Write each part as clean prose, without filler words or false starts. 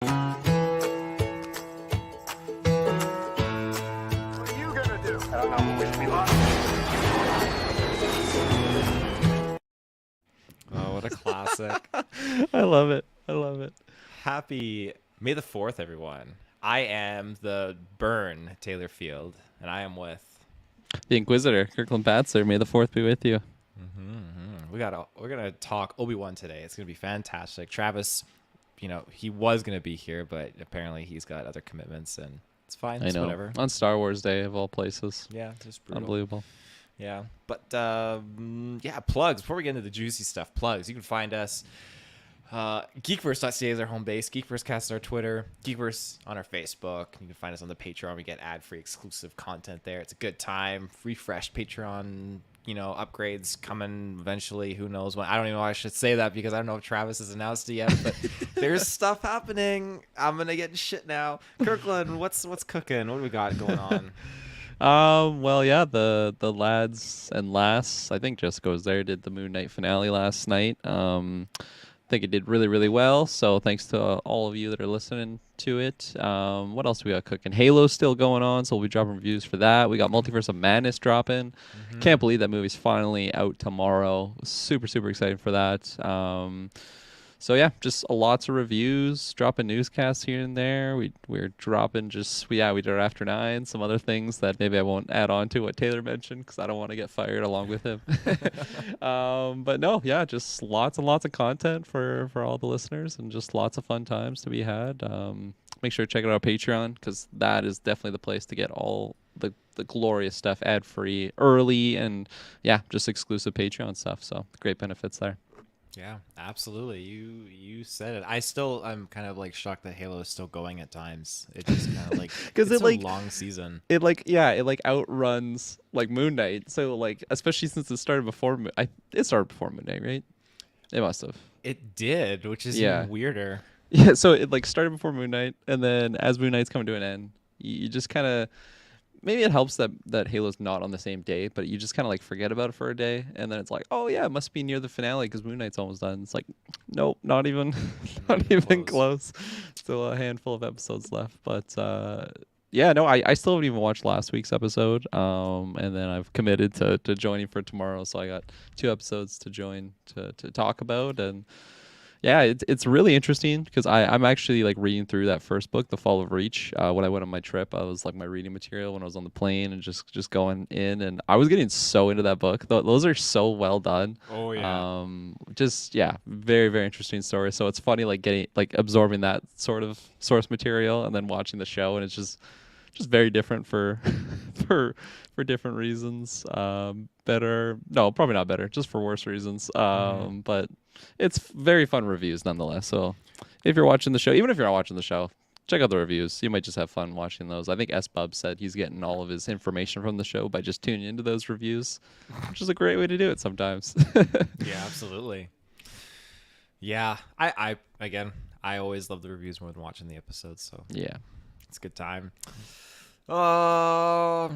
What are you gonna do? I don't know. Wish me luck. Oh, what a classic. I love it. I love it. Happy May the 4th, everyone. I am the Burn Taylor Field, and I am with... The Inquisitor, Kirklin Patzer. May the 4th be with you. We're gonna talk Obi-Wan today. It's gonna be fantastic. Travis, he was gonna be here, but apparently he's got other commitments, and it's fine. It's whatever. On Star Wars Day of all places. Yeah, just brutal. Unbelievable. Yeah, but plugs. Before we get into the juicy stuff, plugs. You can find us. GeekVerse.ca is our home base. GeekVerseCast is our Twitter. GeekVerse on our Facebook. You can find us on the Patreon. We get ad-free exclusive content there. It's a good time. Refreshed Patreon, upgrades coming eventually. Who knows when? I don't even know why I should say that because I don't know if Travis has announced it yet. But there's stuff happening. I'm gonna get shit now. Kirklin, what's cooking? What do we got going on? Well, yeah, the lads and lass, I think Jessica was there, did the Moon Knight finale last night. I think it did really, really well. So thanks to all of you that are listening to it. What else do we got cooking? Halo's still going on, so we'll be dropping reviews for that. We got Multiverse of Madness dropping. Can't believe that movie's finally out tomorrow. Super, super excited for that. So yeah, just lots of reviews, dropping newscasts here and there. We're dropping we did our After 9, some other things that maybe I won't add on to what Taylor mentioned because I don't want to get fired along with him. But no, yeah, just lots and lots of content for all the listeners and just lots of fun times to be had. Make sure to check out our Patreon because that is definitely the place to get all the glorious stuff ad-free early and yeah, just exclusive Patreon stuff. So great benefits there. Yeah, absolutely. You said it. I'm kind of like shocked that Halo is still going at times. It just kind of like because it's a long season. It outruns like Moon Knight. So like especially since it started before it started before Moon Knight, right? It must have. It did, which is even weirder. Yeah, so it like started before Moon Knight, and then as Moon Knight's coming to an end, you just kind of maybe it helps that Halo's not on the same day, but you just kind of like forget about it for a day, and then it's like, oh yeah, it must be near the finale because Moon Knight's almost done. It's like, nope, not even, not even close. Still a handful of episodes left, but yeah, no, I still haven't even watched last week's episode, and then I've committed to joining for tomorrow, so I got 2 episodes to join to talk about, and yeah, it's really interesting because I'm actually like reading through that first book, The Fall of Reach. When I went on my trip, I was like my reading material when I was on the plane and just going in, and I was getting so into that book. Those are so well done. Oh yeah. Just yeah, very, very interesting story. So it's funny like absorbing that sort of source material and then watching the show, and it's just very different for for different reasons. Better, no, probably not better, just for worse reasons. But it's very fun reviews nonetheless. So if you're watching the show, even if you're not watching the show, check out the reviews. You might just have fun watching those. I think S-Bub said he's getting all of his information from the show by just tuning into those reviews, which is a great way to do it sometimes. Yeah, absolutely. Yeah, I always love the reviews more than watching the episodes. So yeah, it's a good time. I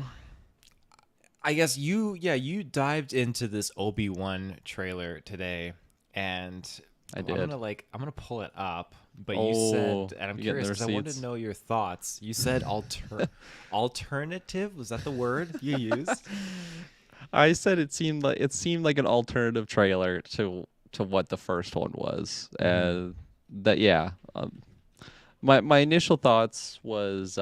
guess you dived into this Obi-Wan trailer today, and I did. I'm gonna pull it up, but you said, and I'm curious because I wanted to know your thoughts. You said alternative. Was that the word you used? I said it seemed like an alternative trailer to what the first one was. That yeah. My initial thoughts was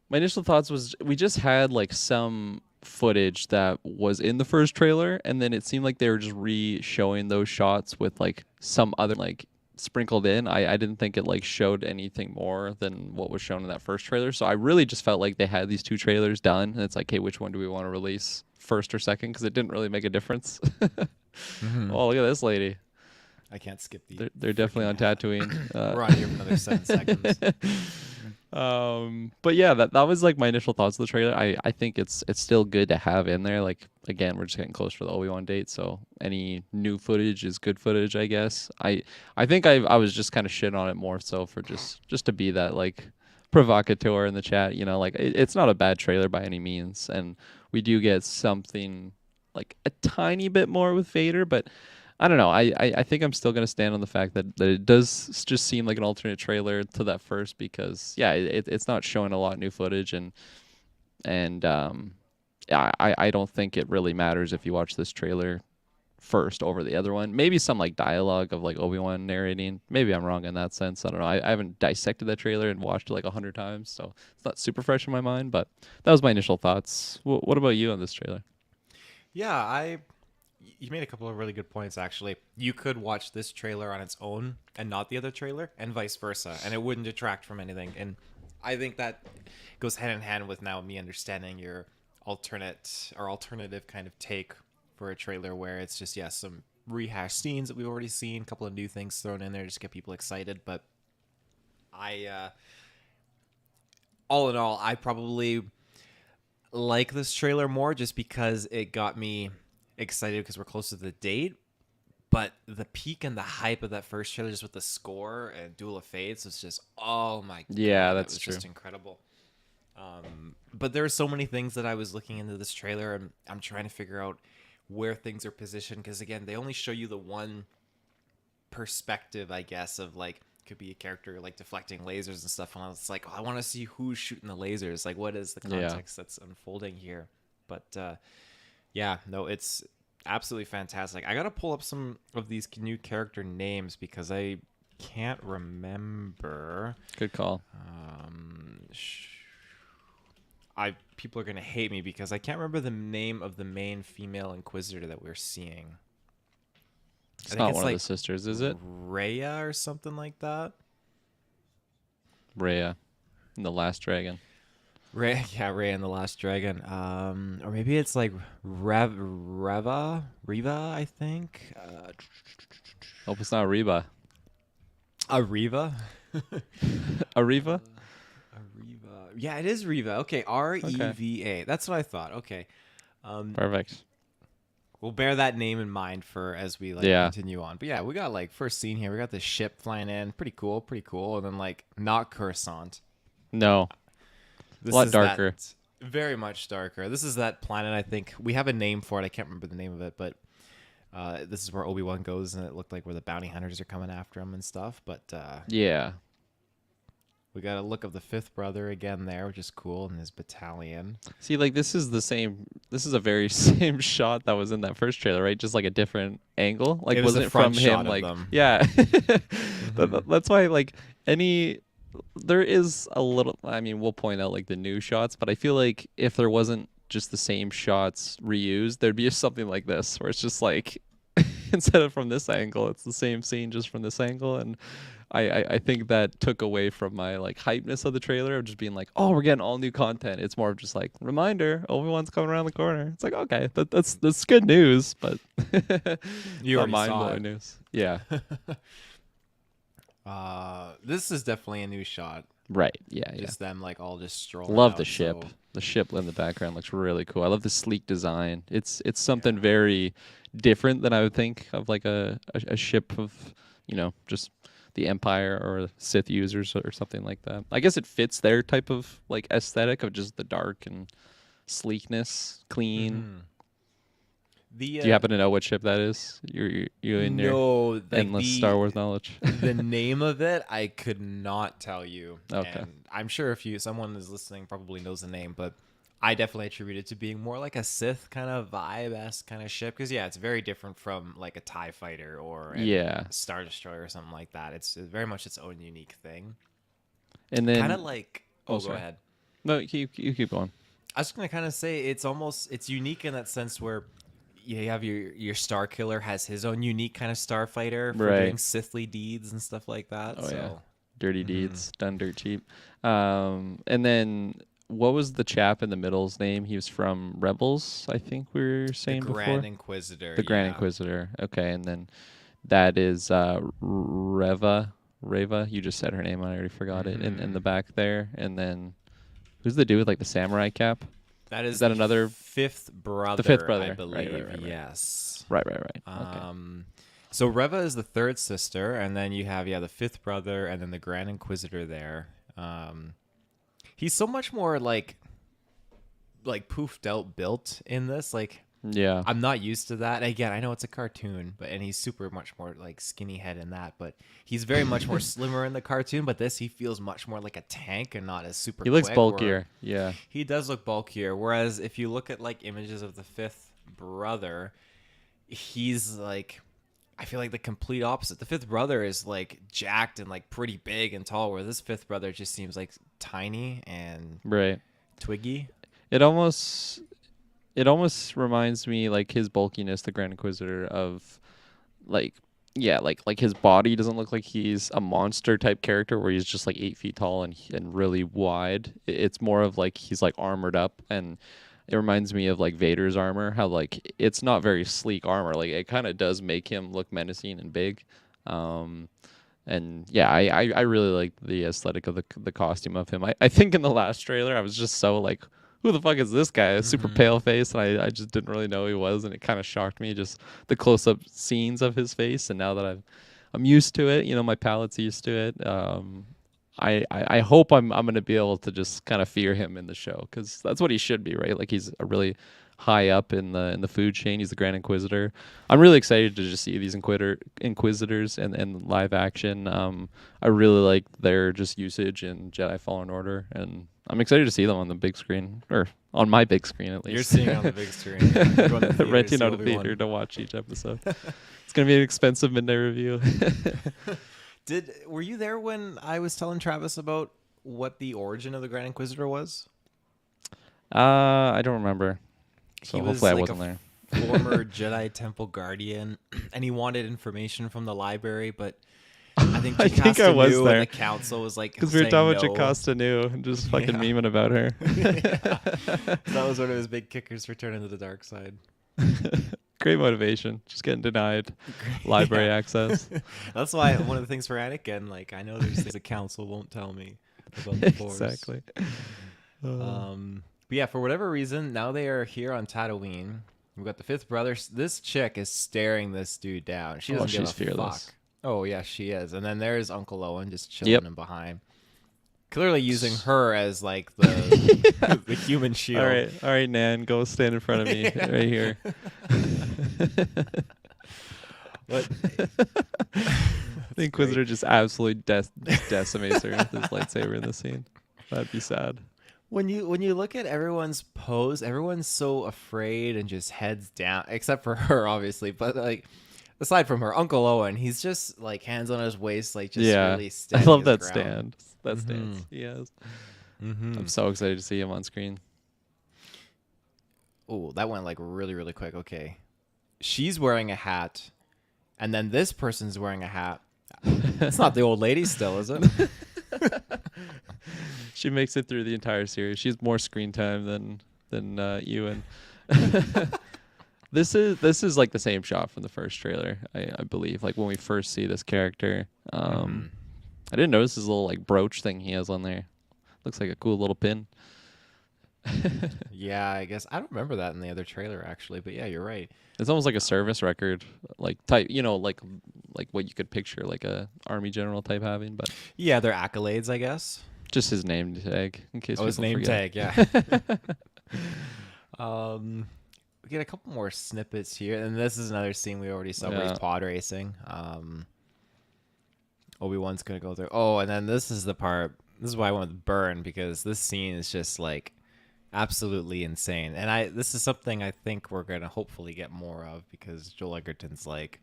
we just had like some footage that was in the first trailer, and then it seemed like they were just re-showing those shots with like some other like sprinkled in. I didn't think it like showed anything more than what was shown in that first trailer. So I really just felt like they had these 2 trailers done, and it's like, hey, which one do we want to release first or second? Because it didn't really make a difference. Oh, look at this lady. I can't skip the. They're definitely on Tatooine. We're on here for another 7 seconds. But yeah, that was like my initial thoughts of the trailer. I think it's still good to have in there. Like again, we're just getting close to the Obi-Wan date, so any new footage is good footage, I guess. I think I was just kind of shit on it more so for just to be that like provocateur in the chat. Like it's not a bad trailer by any means, and we do get something like a tiny bit more with Vader, but I don't know. I think I'm still gonna stand on the fact that it does just seem like an alternate trailer to that first because yeah, it's not showing a lot of new footage and yeah, I don't think it really matters if you watch this trailer first over the other one. Maybe some like dialogue of like Obi-Wan narrating. Maybe I'm wrong in that sense. I don't know. I haven't dissected that trailer and watched it like 100 times, so it's not super fresh in my mind. But that was my initial thoughts. What about you on this trailer? Yeah, you made a couple of really good points actually. You could watch this trailer on its own and not the other trailer, and vice versa, and it wouldn't detract from anything. And I think that goes hand in hand with now me understanding your alternative kind of take for a trailer where it's just some rehashed scenes that we've already seen, a couple of new things thrown in there just to get people excited. But all in all, I probably like this trailer more just because it got me excited because we're close to the date. But the peak and the hype of that first trailer, just with the score and Duel of Fates, was just, oh my god, Yeah, that that's was true. just incredible. But there are so many things that I was looking into this trailer, and I'm trying to figure out where things are positioned because again, they only show you the one perspective, I guess, of like could be a character like deflecting lasers and stuff. And it's like, oh, I want to see who's shooting the lasers. Like, what is the context that's unfolding here? But yeah, no, it's absolutely fantastic. I gotta pull up some of these new character names because I can't remember. Good call. People are gonna hate me because I can't remember the name of the main female Inquisitor that we're seeing. It's not one of the sisters, is it? Rhea or something like that. Rhea, in The Last Dragon. Rhea and the Last Dragon. Or maybe it's like Reva, I think. Hope it's not Reba. Ariva. Ariva? Yeah, it is Reva. Okay, Reva. That's what I thought. Okay. Perfect. We'll bear that name in mind for as we continue on. But yeah, we got like first scene here. We got this ship flying in. Pretty cool. And then like not Coruscant. No. This a lot is darker. Very much darker. This is that planet, I think. We have a name for it. I can't remember the name of it, but this is where Obi-Wan goes, and it looked like where the bounty hunters are coming after him and stuff. But yeah. We got a look of the fifth brother again there, which is cool, and his battalion. See, like this is a very same shot that was in that first trailer, right? Just like a different angle. Like wasn't it from him? Like yeah. That's why like there is a little. I mean, we'll point out like the new shots, but I feel like if there wasn't just the same shots reused, there'd be something like this where it's just like instead of from this angle, it's the same scene just from this angle. And I think that took away from my like hypeness of the trailer of just being like, oh, we're getting all new content. It's more of just like reminder, Obi-Wan's coming around the corner. It's like, okay, that's good news, but you already mind saw blowing it. news. Yeah. This is definitely a new shot. Right. Yeah. Just them like all just strolling. Love out, the ship. so- The ship in the background looks really cool. I love the sleek design. It's something very different than I would think of like a ship of, just the Empire or Sith users or something like that. I guess it fits their type of like aesthetic of just the dark and sleekness, clean. Do you happen to know what ship that is? You in your endless Star Wars knowledge? The name of it, I could not tell you. Okay. And I'm sure if someone is listening probably knows the name, but I definitely attribute it to being more like a Sith kind of vibe-esque kind of ship. Because, yeah, it's very different from like a TIE fighter or a Star Destroyer or something like that. It's very much its own unique thing. And then kind of like... Oh, go ahead. No, you keep going. I was going to kind of say it's unique in that sense where you have your Star Killer has his own unique kind of starfighter for doing Sithly deeds and stuff like that. Oh, yeah. Dirty deeds, done dirt cheap. And then... What was the chap in the middle's name? He was from Rebels, I think we were saying before. The Grand Inquisitor. The Grand Inquisitor. Okay, and then that is Reva. You just said her name. I already forgot it. In the back there. And then who's the dude with like the samurai cap? Is that another fifth brother? The fifth brother, I believe. Right. Yes. Right. Okay. So Reva is the third sister, and then you have the fifth brother, and then the Grand Inquisitor there. He's so much more like poofed out built in this. Like Yeah. I'm not used to that. Again, I know it's a cartoon, and he's super much more like skinny head in that, but he's very much more slimmer in the cartoon. But this, he feels much more like a tank and not as super. He looks quick, bulkier. Yeah. he does look bulkier. Whereas if you look at like images of the fifth brother, he's like, I feel like the complete opposite. The fifth brother is like jacked and like pretty big and tall, where this fifth brother just seems like tiny and Right. twiggy. It almost reminds me like his bulkiness, the Grand Inquisitor, of like like his body doesn't look like he's a monster type character where he's just like 8 feet tall and really wide. It's more of like he's like armored up, and it reminds me of like Vader's armor, how like it's not very sleek armor. Like it kind of does make him look menacing and big. And yeah, I really like the aesthetic of the costume of him. I think in the last trailer I was just so like, who the fuck is this guy? A super pale face, and I just didn't really know who he was, and it kind of shocked me, just the close-up scenes of his face. And now that I'm used to it, my palate's used to it. I hope I'm gonna be able to just kind of fear him in the show, because that's what he should be, right? Like he's a really high up in the food chain. He's the Grand Inquisitor. I'm really excited to just see these Inquisitors and live action. I really like their just usage in Jedi Fallen Order, and I'm excited to see them on the big screen, or on my big screen at least. You're seeing it on the big screen. You're going to the theater, renting see out a Obi-Wan. theater to watch each episode. It's gonna be an expensive midnight review. Were you there when I was telling Travis about what the origin of the Grand Inquisitor was? I don't remember. So He was hopefully I like wasn't there. former Jedi Temple Guardian, and he wanted information from the library, but I think I think I Jocasta was knew, there. and the council was like, Because we were saying talking about no. Jocasta Nu and just fucking Yeah. memeing about her. That was one of his big kickers for turning to the dark side. Great motivation. Just getting denied library Yeah. access. That's why one of the things for Anakin, like, I know there's things the council won't tell me about the Force. Exactly. But yeah, for whatever reason, now they are here on Tatooine. We've got the fifth brother. This chick is staring this dude down. She doesn't give she's a fearless. fuck. Oh yeah, she is. And then there's Uncle Owen just chilling Yep. in behind, clearly using her as like the the human shield. All right, Nan, go stand in front of me right here. But The Inquisitor just absolutely decimates her with his lightsaber in the scene. That'd be sad. when you look at everyone's pose, everyone's so afraid and just heads down, except for her, obviously. But like, aside from her, Uncle Owen, he's just like hands on his waist, like just really I standing love his that ground. stand. That stance he has. I'm so excited to see him on screen. Oh, that went like really, really quick. Okay. She's wearing a hat, and then this person's wearing a hat. It's not the old lady still, is it? She makes it through the entire series. She has more screen time than Ewan. This is like the same shot from the first trailer, I believe. Like when we first see this character. I didn't notice his little like brooch thing he has on there. Looks like a cool little pin. Yeah, I guess. I don't remember that in the other trailer, actually. But yeah, you're right. It's almost like a service record, like type, like what you could picture like a army general type having, but Yeah, they're accolades, I guess. just his name tag in case. Oh, his people name forget. tag, yeah. We get a couple more snippets here, and this is another scene we already saw where Yeah. he's pod racing. Obi-Wan's gonna go through. Oh, and then this is the part. This is why I went with Burn, because this scene is just like absolutely insane. And this is something I think we're gonna hopefully get more of, because Joel Edgerton's like,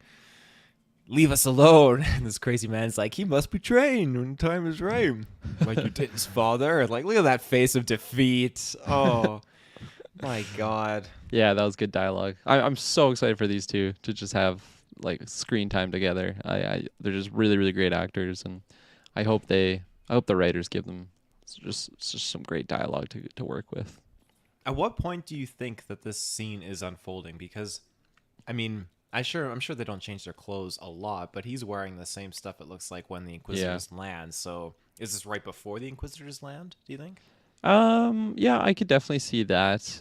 leave us alone. And this crazy man's like, he must be trained when time is right. Like you did his father. And like, look at that face of defeat. Oh my God. Yeah, that was good dialogue. I'm so excited for these two to just have like screen time together. They're just really, really great actors, and I hope the writers give them just some great dialogue to work with. At what point do you think that this scene is unfolding? Because, I mean, I'm sure they don't change their clothes a lot, but he's wearing the same stuff it looks like when the Inquisitors land. So is this right before the Inquisitors land, do you think? Yeah, I could definitely see that.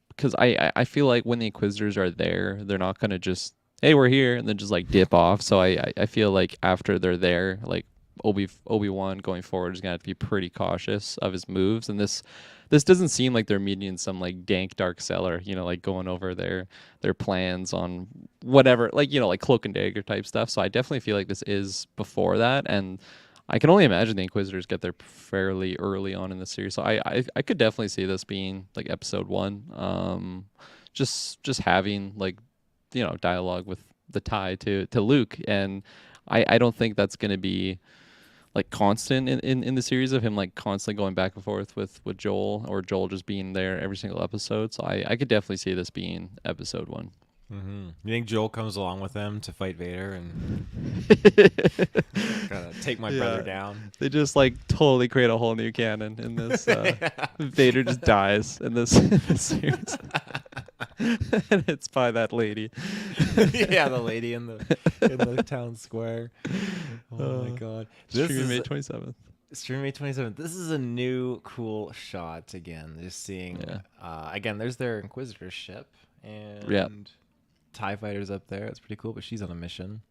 Because I feel like when the Inquisitors are there, they're not gonna just, hey, we're here, and then just like dip off. So I feel like after they're there, like Obi-Wan going forward is gonna have to be pretty cautious of his moves, and this doesn't seem like they're meeting in some like dank dark cellar, like going over their plans on whatever, like like Cloak and Dagger type stuff. So I definitely feel like this is before that, and I can only imagine the Inquisitors get there fairly early on in the series. So I could definitely see this being like episode 1. Just having like dialogue with the tie to Luke, and I don't think that's going to be like constant in the series of him like constantly going back and forth with Joel, or Joel just being there every single episode. So I could definitely see this being episode 1. Mm-hmm. You think Joel comes along with them to fight Vader and gotta take my brother down? They just like totally create a whole new canon in this. Vader just dies in this series, and it's by that lady. Yeah, the lady in the town square. Oh my god! Streaming May 27th. Streaming May 27th. This is a new cool shot again. Just seeing. Again, there's their Inquisitor ship and. TIE fighters up there. It's pretty cool, but she's on a mission.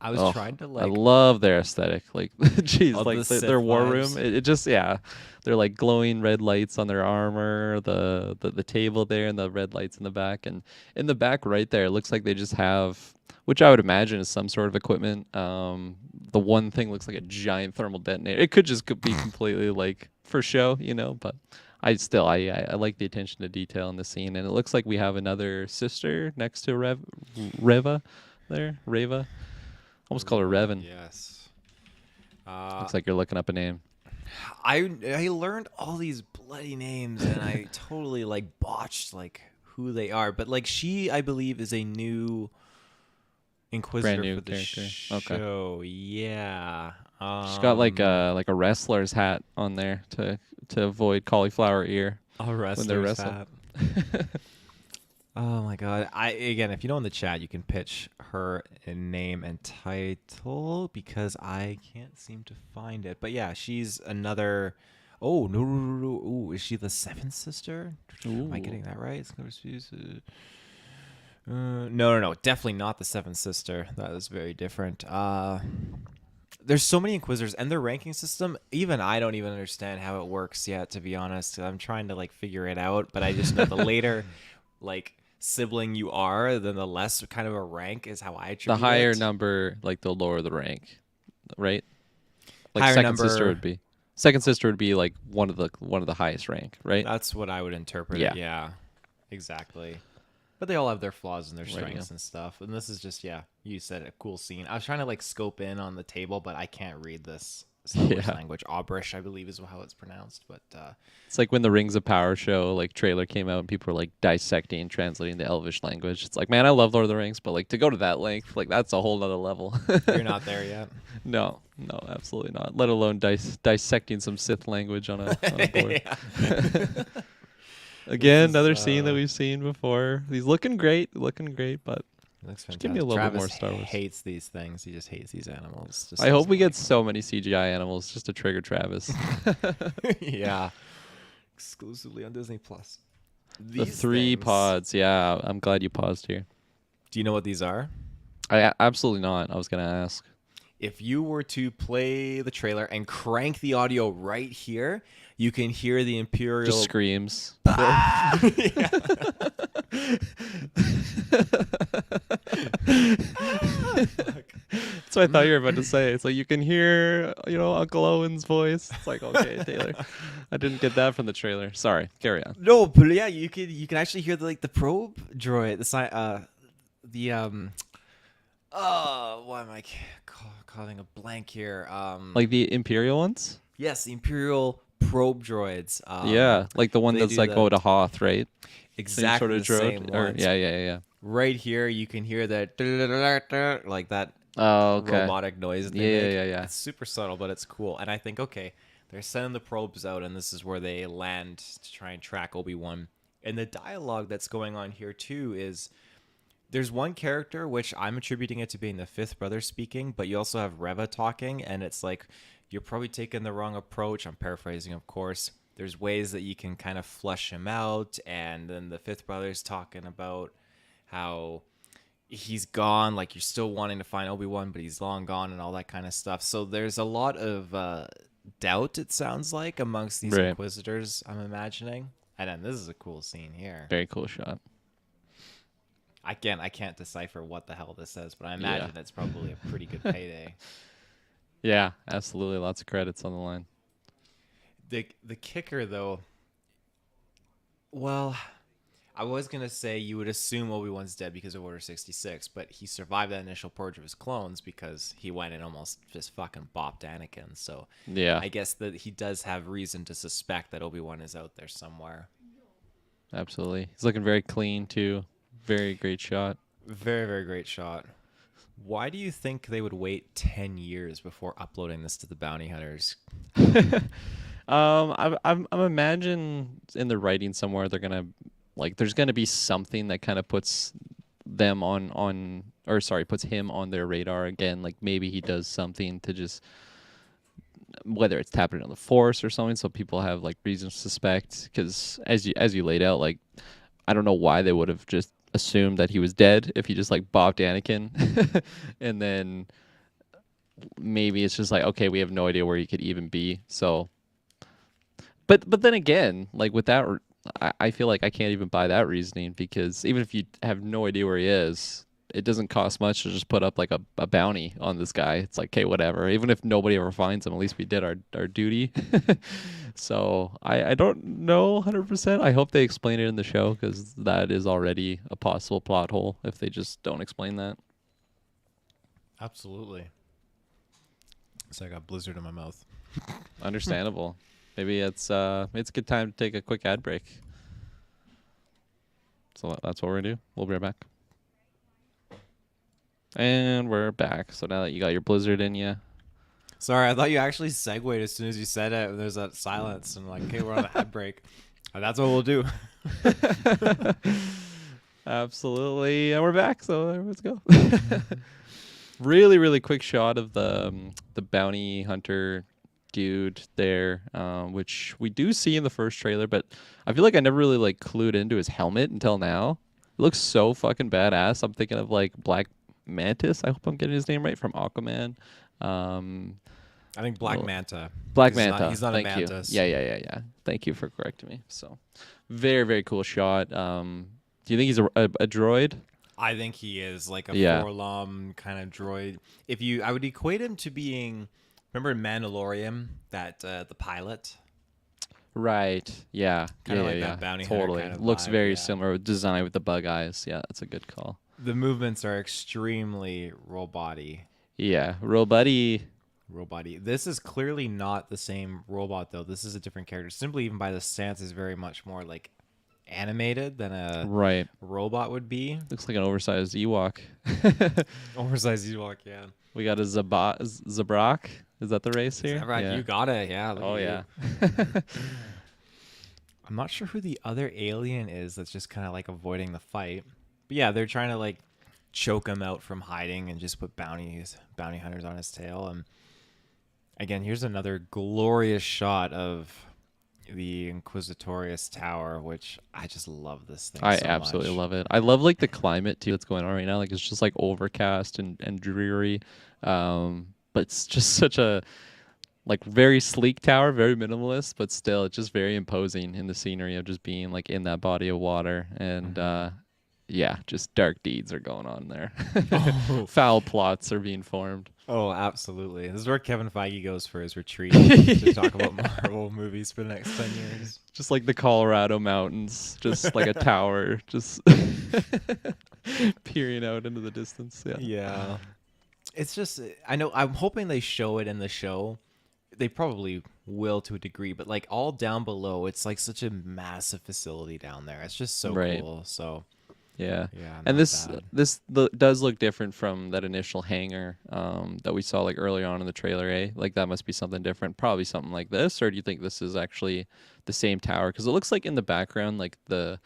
I was trying to like. I love their aesthetic. Like, geez, like their war vibes. room. It just they're like glowing red lights on their armor. The table there and the red lights in the back, and in the back right there, it looks like they just have, which I would imagine is some sort of equipment. The one thing looks like a giant thermal detonator. It could just be completely like for show, but. I like the attention to detail in the scene, and it looks like we have another sister next to Reva there. Reva, almost call her Revan. Yes. Looks like you're looking up a name. I learned all these bloody names, and I totally like botched like who they are. But like she, I believe, is a new Inquisitor Brand new for the character. show. Okay. Yeah. She's got like a wrestler's hat on there to avoid cauliflower ear a wrestler's hat. Oh my god! Again, if you know in the chat, you can pitch her a name and title because I can't seem to find it. But yeah, she's another. Oh no! Ooh, is she the seventh sister? Am I getting that right? No. Definitely not the seventh sister. That is very different. There's so many Inquisitors, and their ranking system, even I don't even understand how it works yet, to be honest. I'm trying to like figure it out, but I just know the later like sibling you are, then the less kind of a rank is how I attribute the higher it. number, like the lower the rank, right? Like Higher second number, sister would be like one of the highest rank, right? That's what I would interpret it. Yeah, exactly. But they all have their flaws and their strengths and stuff. And this is just, you said a cool scene. I was trying to like scope in on the table, but I can't read this Star Wars language. Aubrish, I believe, is how it's pronounced. But it's like when the Rings of Power show like trailer came out and people were like dissecting and translating the Elvish language. It's like, man, I love Lord of the Rings, but like to go to that length, like that's a whole nother level. You're not there yet. No, absolutely not. Let alone dissecting some Sith language on a board. Again, another scene that we've seen before. He's looking great, but just give me a little bit more Star Wars. Hates these things. He just hates these animals. I hope we get so many CGI animals just to trigger Travis. Yeah, exclusively on Disney Plus. The 3 pods. Yeah, I'm glad you paused here. Do you know what these are? Absolutely not. I was gonna ask. If you were to play the trailer and crank the audio right here, you can hear the Imperial just screams. That's what I thought you were about to say. It's like you can hear, Uncle Owen's voice. It's like, okay, Taylor. I didn't get that from the trailer. Sorry. Carry on. No, but yeah, you can actually hear the probe droid. Why am I calling a blank here? Like the Imperial ones? Yes, the Imperial probe droids. Like the one that's like go to Hoth, right? Exactly the same ones. Yeah. Right here, you can hear that like that robotic noise. Yeah. It's super subtle, but it's cool. And I think, okay, they're sending the probes out, and this is where they land to try and track Obi-Wan. And the dialogue that's going on here too is there's one character which I'm attributing it to being the fifth brother speaking, but you also have Reva talking, and it's like you're probably taking the wrong approach. I'm paraphrasing, of course. There's ways that you can kind of flush him out, and then the fifth brother's talking about how he's gone. Like, you're still wanting to find Obi-Wan, but he's long gone and all that kind of stuff. So there's a lot of doubt, it sounds like, amongst these Right. Inquisitors, I'm imagining. And then this is a cool scene here. Very cool shot. I can't decipher what the hell this says, but I imagine it's probably a pretty good payday. Yeah, absolutely. Lots of credits on the line. The kicker, though, well, I was going to say you would assume Obi-Wan's dead because of Order 66, but he survived that initial purge of his clones because he went and almost just fucking bopped Anakin. So Yeah, I guess that he does have reason to suspect that Obi-Wan is out there somewhere. absolutely. He's looking very clean, too. Very great shot. Very, very great shot. Why do you think they would wait 10 years before uploading this to the bounty hunters? I'm imagine in the writing somewhere they're gonna like there's gonna be something that kind of puts them puts him on their radar again. Like maybe he does something to just whether it's tapping on the Force or something, so people have like reason to suspect. Because as you laid out, like I don't know why they would have just assumed that he was dead if he just like bopped Anakin, and then maybe it's just like okay, we have no idea where he could even be. So, but then again, like with that, I feel like I can't even buy that reasoning because even if you have no idea where he is, it doesn't cost much to just put up like a bounty on this guy. It's like, okay, whatever. Even if nobody ever finds him, at least we did our duty. So I don't know 100%. I hope they explain it in the show because that is already a possible plot hole if they just don't explain that. Absolutely. So I got Blizzard in my mouth. Understandable. Maybe it's a good time to take a quick ad break. So that's what we're gonna do. We'll be right back. And we're back. So now that you got your Blizzard in you, Sorry, I thought you actually segued as soon as you said it. There's that silence, and like, okay, we're on a ad break. That's what we'll do. absolutely, and we're back. So let's go. Really, really quick shot of the bounty hunter dude there, which we do see in the first trailer, but I feel like I never really like clued into his helmet until now. It looks so fucking badass. I'm thinking of like Black Mantis. I hope I'm getting his name right from Aquaman. I think Black Manta. Black Manta. He's not Thank a you. mantis. Yeah. Thank you for correcting me. So, very, very cool shot. Do you think he's a droid? I think he is like a Yeah. Forlom kind of droid. I would equate him to being, remember in Mandalorian, that the pilot? Right. Yeah. Kinda like yeah. that bounty hunter Totally. kind of Looks vibe, very yeah. similar. Design with the bug eyes. Yeah, that's a good call. The movements are extremely robot-y. Yeah. Robuddy. This is clearly not the same robot, though. This is a different character. Simply even by the stance is very much more like animated than a Right. robot would be. Looks like an oversized Ewok. Oversized Ewok, yeah. We got a Zabrak. Is that the race here? Right, Yeah. you got it, yeah. Look Oh, at yeah. you. I'm not sure who the other alien is that's just kind of like avoiding the fight. But yeah, they're trying to like choke him out from hiding and just put bounty hunters on his tail. And again, here's another glorious shot of the Inquisitorius Tower, which I just love this thing. I so absolutely much. love it. I love like the climate too that's going on right now. Like it's just like overcast and dreary. But it's just such a like very sleek tower, very minimalist, but still it's just very imposing in the scenery of just being like in that body of water. And yeah, just dark deeds are going on there. Foul plots are being formed. Oh, absolutely. This is where Kevin Feige goes for his retreat to talk about Marvel movies for the next 10 years. Just like the Colorado mountains, just like a tower, just peering out into the distance. Yeah. Yeah. It's just, I know, I'm hoping they show it in the show. They probably will to a degree, but like all down below, it's like such a massive facility down there. It's just so Right. cool. So, Yeah. yeah. And not this bad. does look different from that initial hangar that we saw like earlier on in the trailer, eh? Like that must be something different. Probably something like this, or do you think this is actually the same tower? Because it looks like in the background, like the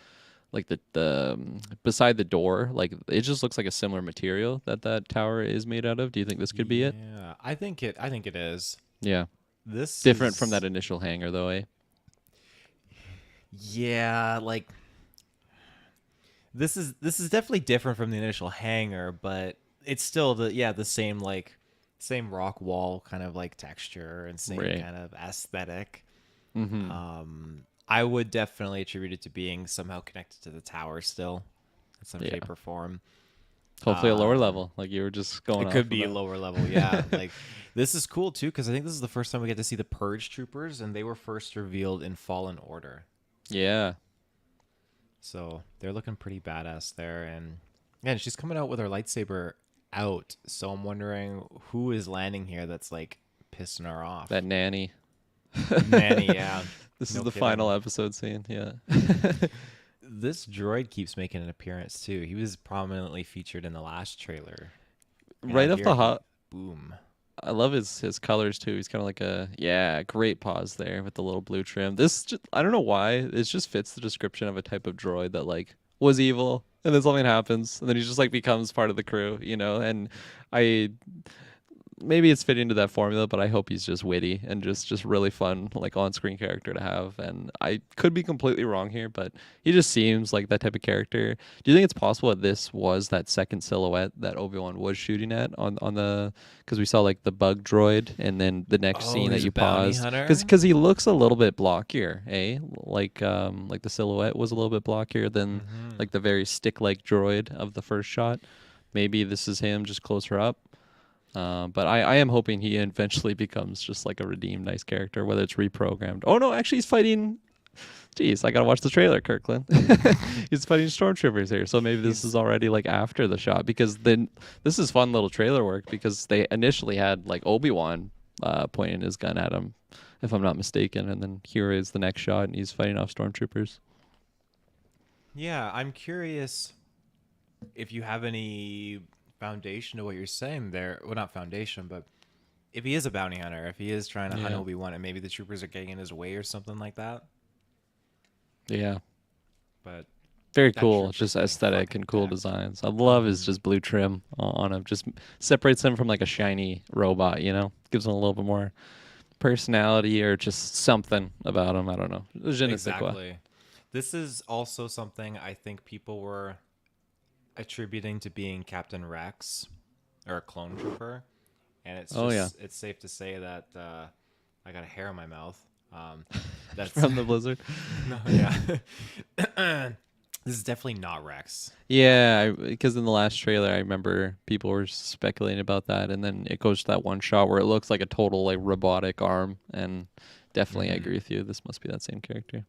beside the door, like it just looks like a similar material that tower is made out of. Do you think this could be it? Yeah, I think it is. Yeah. This Different from is- that initial hangar though, eh? Yeah, like This is definitely different from the initial hangar, but it's still the same same rock wall kind of like texture and same Right. kind of aesthetic. Mm-hmm. I would definitely attribute it to being somehow connected to the tower still in some Yeah. shape or form. Hopefully a lower level, like you were just going. It off could of be a that. lower level, yeah. Like this is cool too because I think this is the first time we get to see the Purge Troopers, and they were first revealed in Fallen Order. Yeah. So they're looking pretty badass there, and she's coming out with her lightsaber out. So I'm wondering who is landing here that's like pissing her off. That nanny. Nanny, yeah. This No is the kidding. final episode scene. Yeah. This droid keeps making an appearance too. He was prominently featured in the last trailer. And Right out off here the he- hot. boom. I love his colors too. He's kind of like great pause there with the little blue trim. This just, I don't know why it just fits the description of a type of droid that like was evil and then something happens and then he just like becomes part of the crew, you know. And I maybe it's fitting to that formula, but I hope he's just witty and just really fun like on-screen character to have. And I could be completely wrong here, but he just seems like that type of character. Do you think it's possible that this was that second silhouette that Obi-Wan was shooting at on the, because we saw like the bug droid and then the next scene that he's you a bounty paused hunter? because he looks a little bit blockier, eh? Like the silhouette was a little bit blockier than like the very stick-like droid of the first shot. Maybe this is him just closer up. But I am hoping he eventually becomes just like a redeemed nice character, whether it's reprogrammed. Oh no, actually he's fighting. Jeez, I gotta watch the trailer, Kirklin. He's fighting stormtroopers here, so maybe this is already like after the shot, because then this is fun little trailer work because they initially had like Obi-Wan pointing his gun at him, if I'm not mistaken, and then here is the next shot and he's fighting off stormtroopers. Yeah, I'm curious if you have any foundation to what you're saying there. Well, not foundation, but if he is a bounty hunter, if he is trying to hunt Yeah. Obi-Wan and maybe the troopers are getting in his way or something like that. Yeah. But Very That cool. trooper's Just getting aesthetic fucking and cool decked. designs. I love his just blue trim on him. Just separates him from like a shiny robot, you know? Gives him a little bit more personality or just something about him. I don't know. Je ne sais quoi. exactly. This is also something I think people were attributing to being Captain Rex or a clone trooper. And it's just, it's safe to say that I got a hair in my mouth. That's From the Blizzard. no, yeah. This is definitely not Rex. Yeah, because in the last trailer, I remember people were speculating about that, and then it goes to that one shot where it looks like a total like robotic arm, and definitely I agree with you. This must be that same character.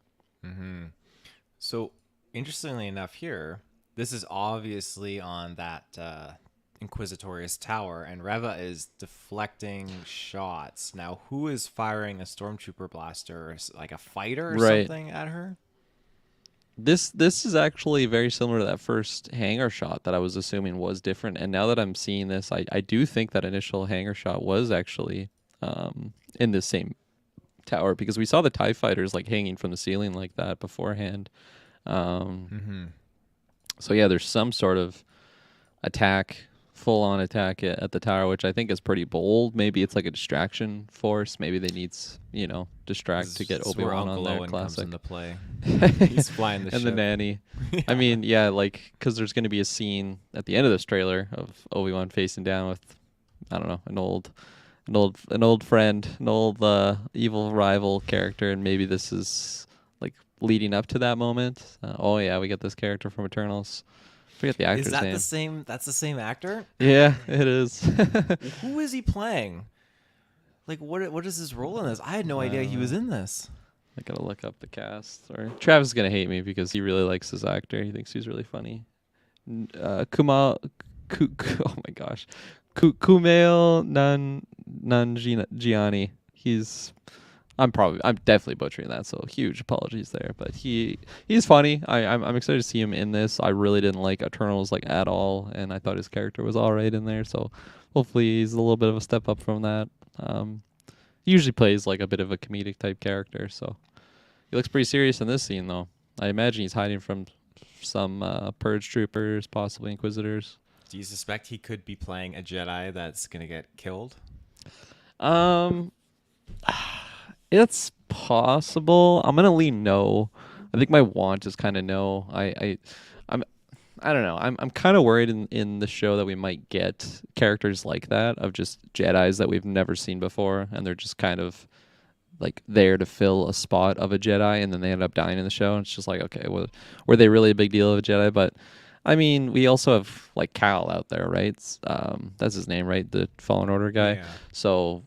So, interestingly enough, here, this is obviously on that Inquisitorious Tower, and Reva is deflecting shots. Now, who is firing a stormtrooper blaster, like a fighter or Right. something at her? This is actually very similar to that first hangar shot that I was assuming was different. And now that I'm seeing this, I do think that initial hangar shot was actually in the same tower, because we saw the TIE fighters like hanging from the ceiling like that beforehand. So yeah, there's some sort of attack, full-on attack at the tower, which I think is pretty bold. Maybe it's like a distraction force. Maybe they need, distract to get This is where Obi-Wan on Uncle there. Owen comes Classic. into play. He's flying the And ship. the nanny. I mean, yeah, like, because there's going to be a scene at the end of this trailer of Obi-Wan facing down with, I don't know, an old friend, an old evil rival character, and maybe this is like leading up to that moment. Oh yeah, we get this character from Eternals. Forget the actor's Is that name. the same? That's the same actor? Yeah, it is. Who is he playing? Like, what is his role in this? I had no idea he was in this. I gotta look up the cast. Sorry, Travis is gonna hate me because he really likes this actor. He thinks he's really funny. Kumail, oh my gosh, Kumail Nanjiani. I'm definitely butchering that, so huge apologies there. But he's funny. I'm excited to see him in this. I really didn't like Eternals like at all, and I thought his character was all right in there. So hopefully he's a little bit of a step up from that. He usually plays like a bit of a comedic type character, so he looks pretty serious in this scene though. I imagine he's hiding from some Purge Troopers, possibly Inquisitors. Do you suspect he could be playing a Jedi that's gonna get killed? It's possible. I'm gonna lean no. I think my want is kind of no. I don't know. I'm kind of worried in the show that we might get characters like that of just Jedis that we've never seen before, and they're just kind of like there to fill a spot of a Jedi, and then they end up dying in the show. And it's just like, okay, well, were they really a big deal of a Jedi? But I mean, we also have like Cal out there, right? That's his name, right? The Fallen Order guy. Yeah. So,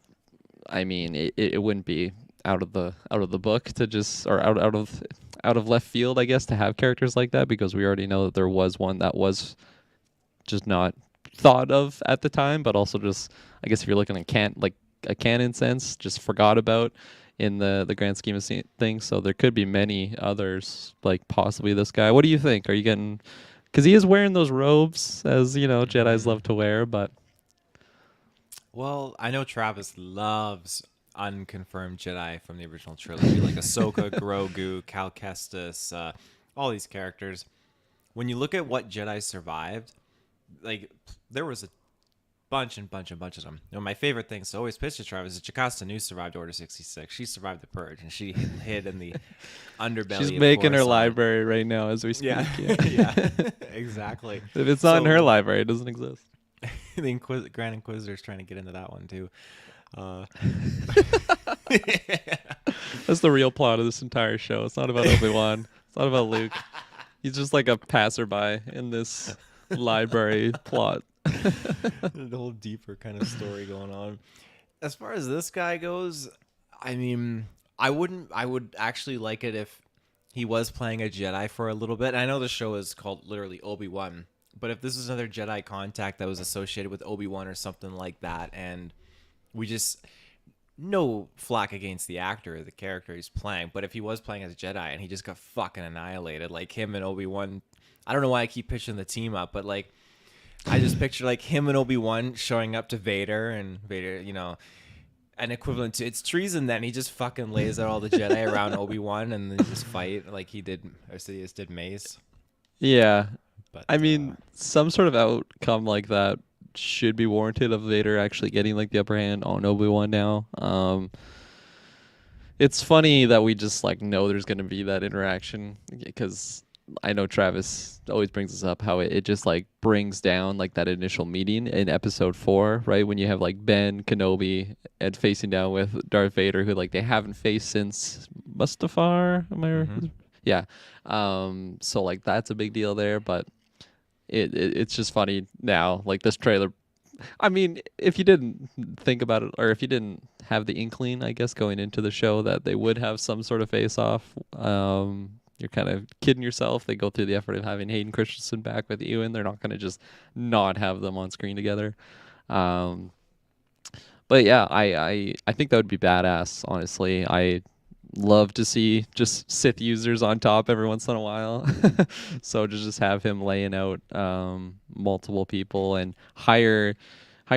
I mean, it wouldn't be out of the book to just or out of left field, I guess, to have characters like that because we already know that there was one that was just not thought of at the time, but also just I guess if you're looking at a canon sense, just forgot about in the grand scheme of things. So there could be many others, like possibly this guy. What do you think? Are you getting? Because he is wearing those robes, as you know, Jedi's love to wear. But Well, I know Travis loves unconfirmed Jedi from the original trilogy, like Ahsoka, Grogu, Cal Kestis, all these characters. When you look at what Jedi survived, like there was a bunch of them. You know, my favorite thing, so always pitch to Travis, is Jocasta Nu survived Order 66. She survived the Purge, and she hid in the underbelly. she's of making her Coruscant. library right now as we speak. Yeah, yeah, exactly. If it's not in her library, it doesn't exist. The Grand Inquisitor's trying to get into that one too. That's the real plot of this entire show. It's not about Obi-Wan. It's not about Luke. He's just like a passerby in this library plot. The whole deeper kind of story going on. As far as this guy goes, I mean, I would actually like it if he was playing a Jedi for a little bit. I know the show is called literally Obi-Wan, but if this was another Jedi contact that was associated with Obi-Wan or something like that, and we just no flack against the actor or the character he's playing, but if he was playing as a Jedi and he just got fucking annihilated, like him and Obi-Wan, I don't know why I keep pitching the team up, but like I just picture like him and Obi-Wan showing up to Vader, and Vader, you know, an equivalent to it's treason. Then he just fucking lays out all the Jedi around Obi-Wan and then just fight like he did, or Sidious did Mace. Yeah, But I mean, some sort of outcome like that should be warranted of Vader actually getting like the upper hand on Obi-Wan now. It's funny that we just like know there's going to be that interaction because I know Travis always brings this up how it just like brings down like that initial meeting in episode 4, right? When you have like Ben Kenobi and facing down with Darth Vader, who like they haven't faced since Mustafar. Am I right? Yeah. So like that's a big deal there, but it's just funny now. Like this trailer. I mean, if you didn't think about it, or if you didn't have the inkling, I guess, going into the show that they would have some sort of face-off, you're kind of kidding yourself. They go through the effort of having Hayden Christensen back with Ewan. They're not going to just not have them on screen together. But yeah, I think that would be badass, honestly. I love to see just Sith users on top every once in a while. So to just have him laying out multiple people and higher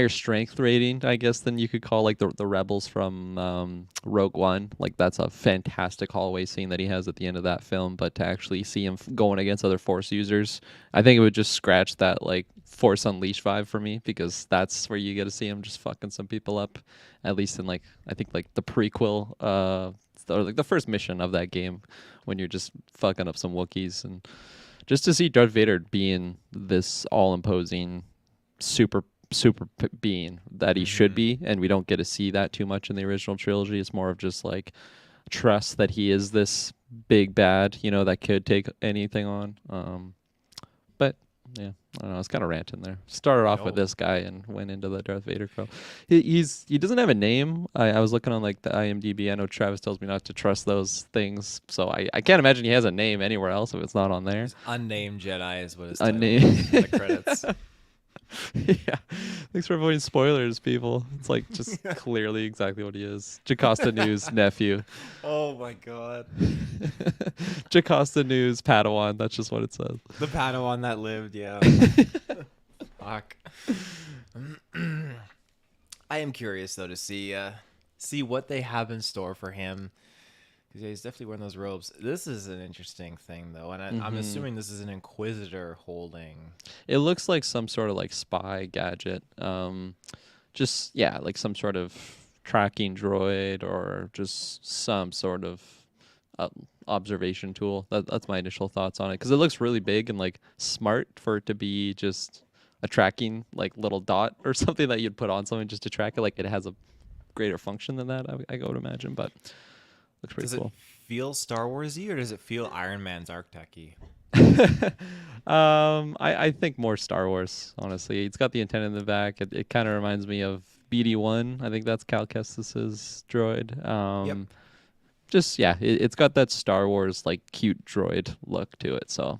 strength rating, I guess, than you could call like the rebels from Rogue One. Like that's a fantastic hallway scene that he has at the end of that film. But to actually see him going against other Force users, I think it would just scratch that like Force Unleashed vibe for me, because that's where you get to see him just fucking some people up, at least in like I think like the prequel or like the first mission of that game, when you're just fucking up some Wookiees. And just to see Darth Vader being this all-imposing super being that he should be, and we don't get to see that too much in the original trilogy. It's more of just like trust that he is this big bad, you know, that could take anything on. But yeah, I don't know. It's kind of ranting there. Started off with this guy and went into the Darth Vader girl. He doesn't have a name. I was looking on like the IMDb. I know Travis tells me not to trust those things, so I can't imagine he has a name anywhere else if it's not on there. It's unnamed Jedi is what it's Unnamed in the credits. Yeah, thanks for avoiding spoilers, people. It's like just clearly exactly what he is. Jocasta Nu's nephew. Oh my god. Jocasta Nu's Padawan. That's just what it says. The Padawan that lived, yeah. Fuck. I am curious though to see what they have in store for him. Because he's definitely wearing those robes. This is an interesting thing, though, and I'm assuming this is an Inquisitor holding. It looks like some sort of like spy gadget. Just like some sort of tracking droid or just some sort of observation tool. That's my initial thoughts on it because it looks really big and like smart for it to be just a tracking like little dot or something that you'd put on something just to track it. Like it has a greater function than that, I would imagine, but looks pretty Does cool. it feel Star Warsy or does it feel Iron Man's Arctech-y? I think more Star Wars, honestly. It's got the antenna in the back. It kind of reminds me of BD-1. I think that's Cal Kestis's droid. Yep. Just, yeah, it's got that Star Wars, like, cute droid look to it, so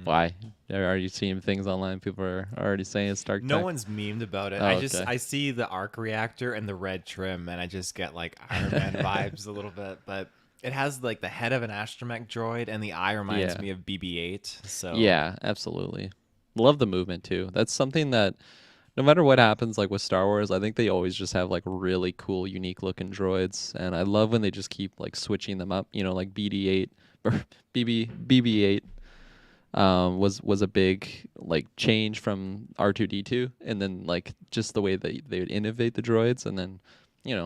why? Are you seeing things online? People are already saying it's Star No Trek? one's memed about it. Oh, okay. I see the arc reactor and the red trim, and I just get like Iron Man vibes a little bit. But it has like the head of an astromech droid, and the eye reminds Yeah. me of BB-8. So Yeah, absolutely. Love the movement, too. That's something that no matter what happens, like with Star Wars, I think they always just have like really cool, unique looking droids, and I love when they just keep like switching them up. You know, like BD-8 or BB-8 was a big like change from R2-D2, and then like just the way that they would innovate the droids, and then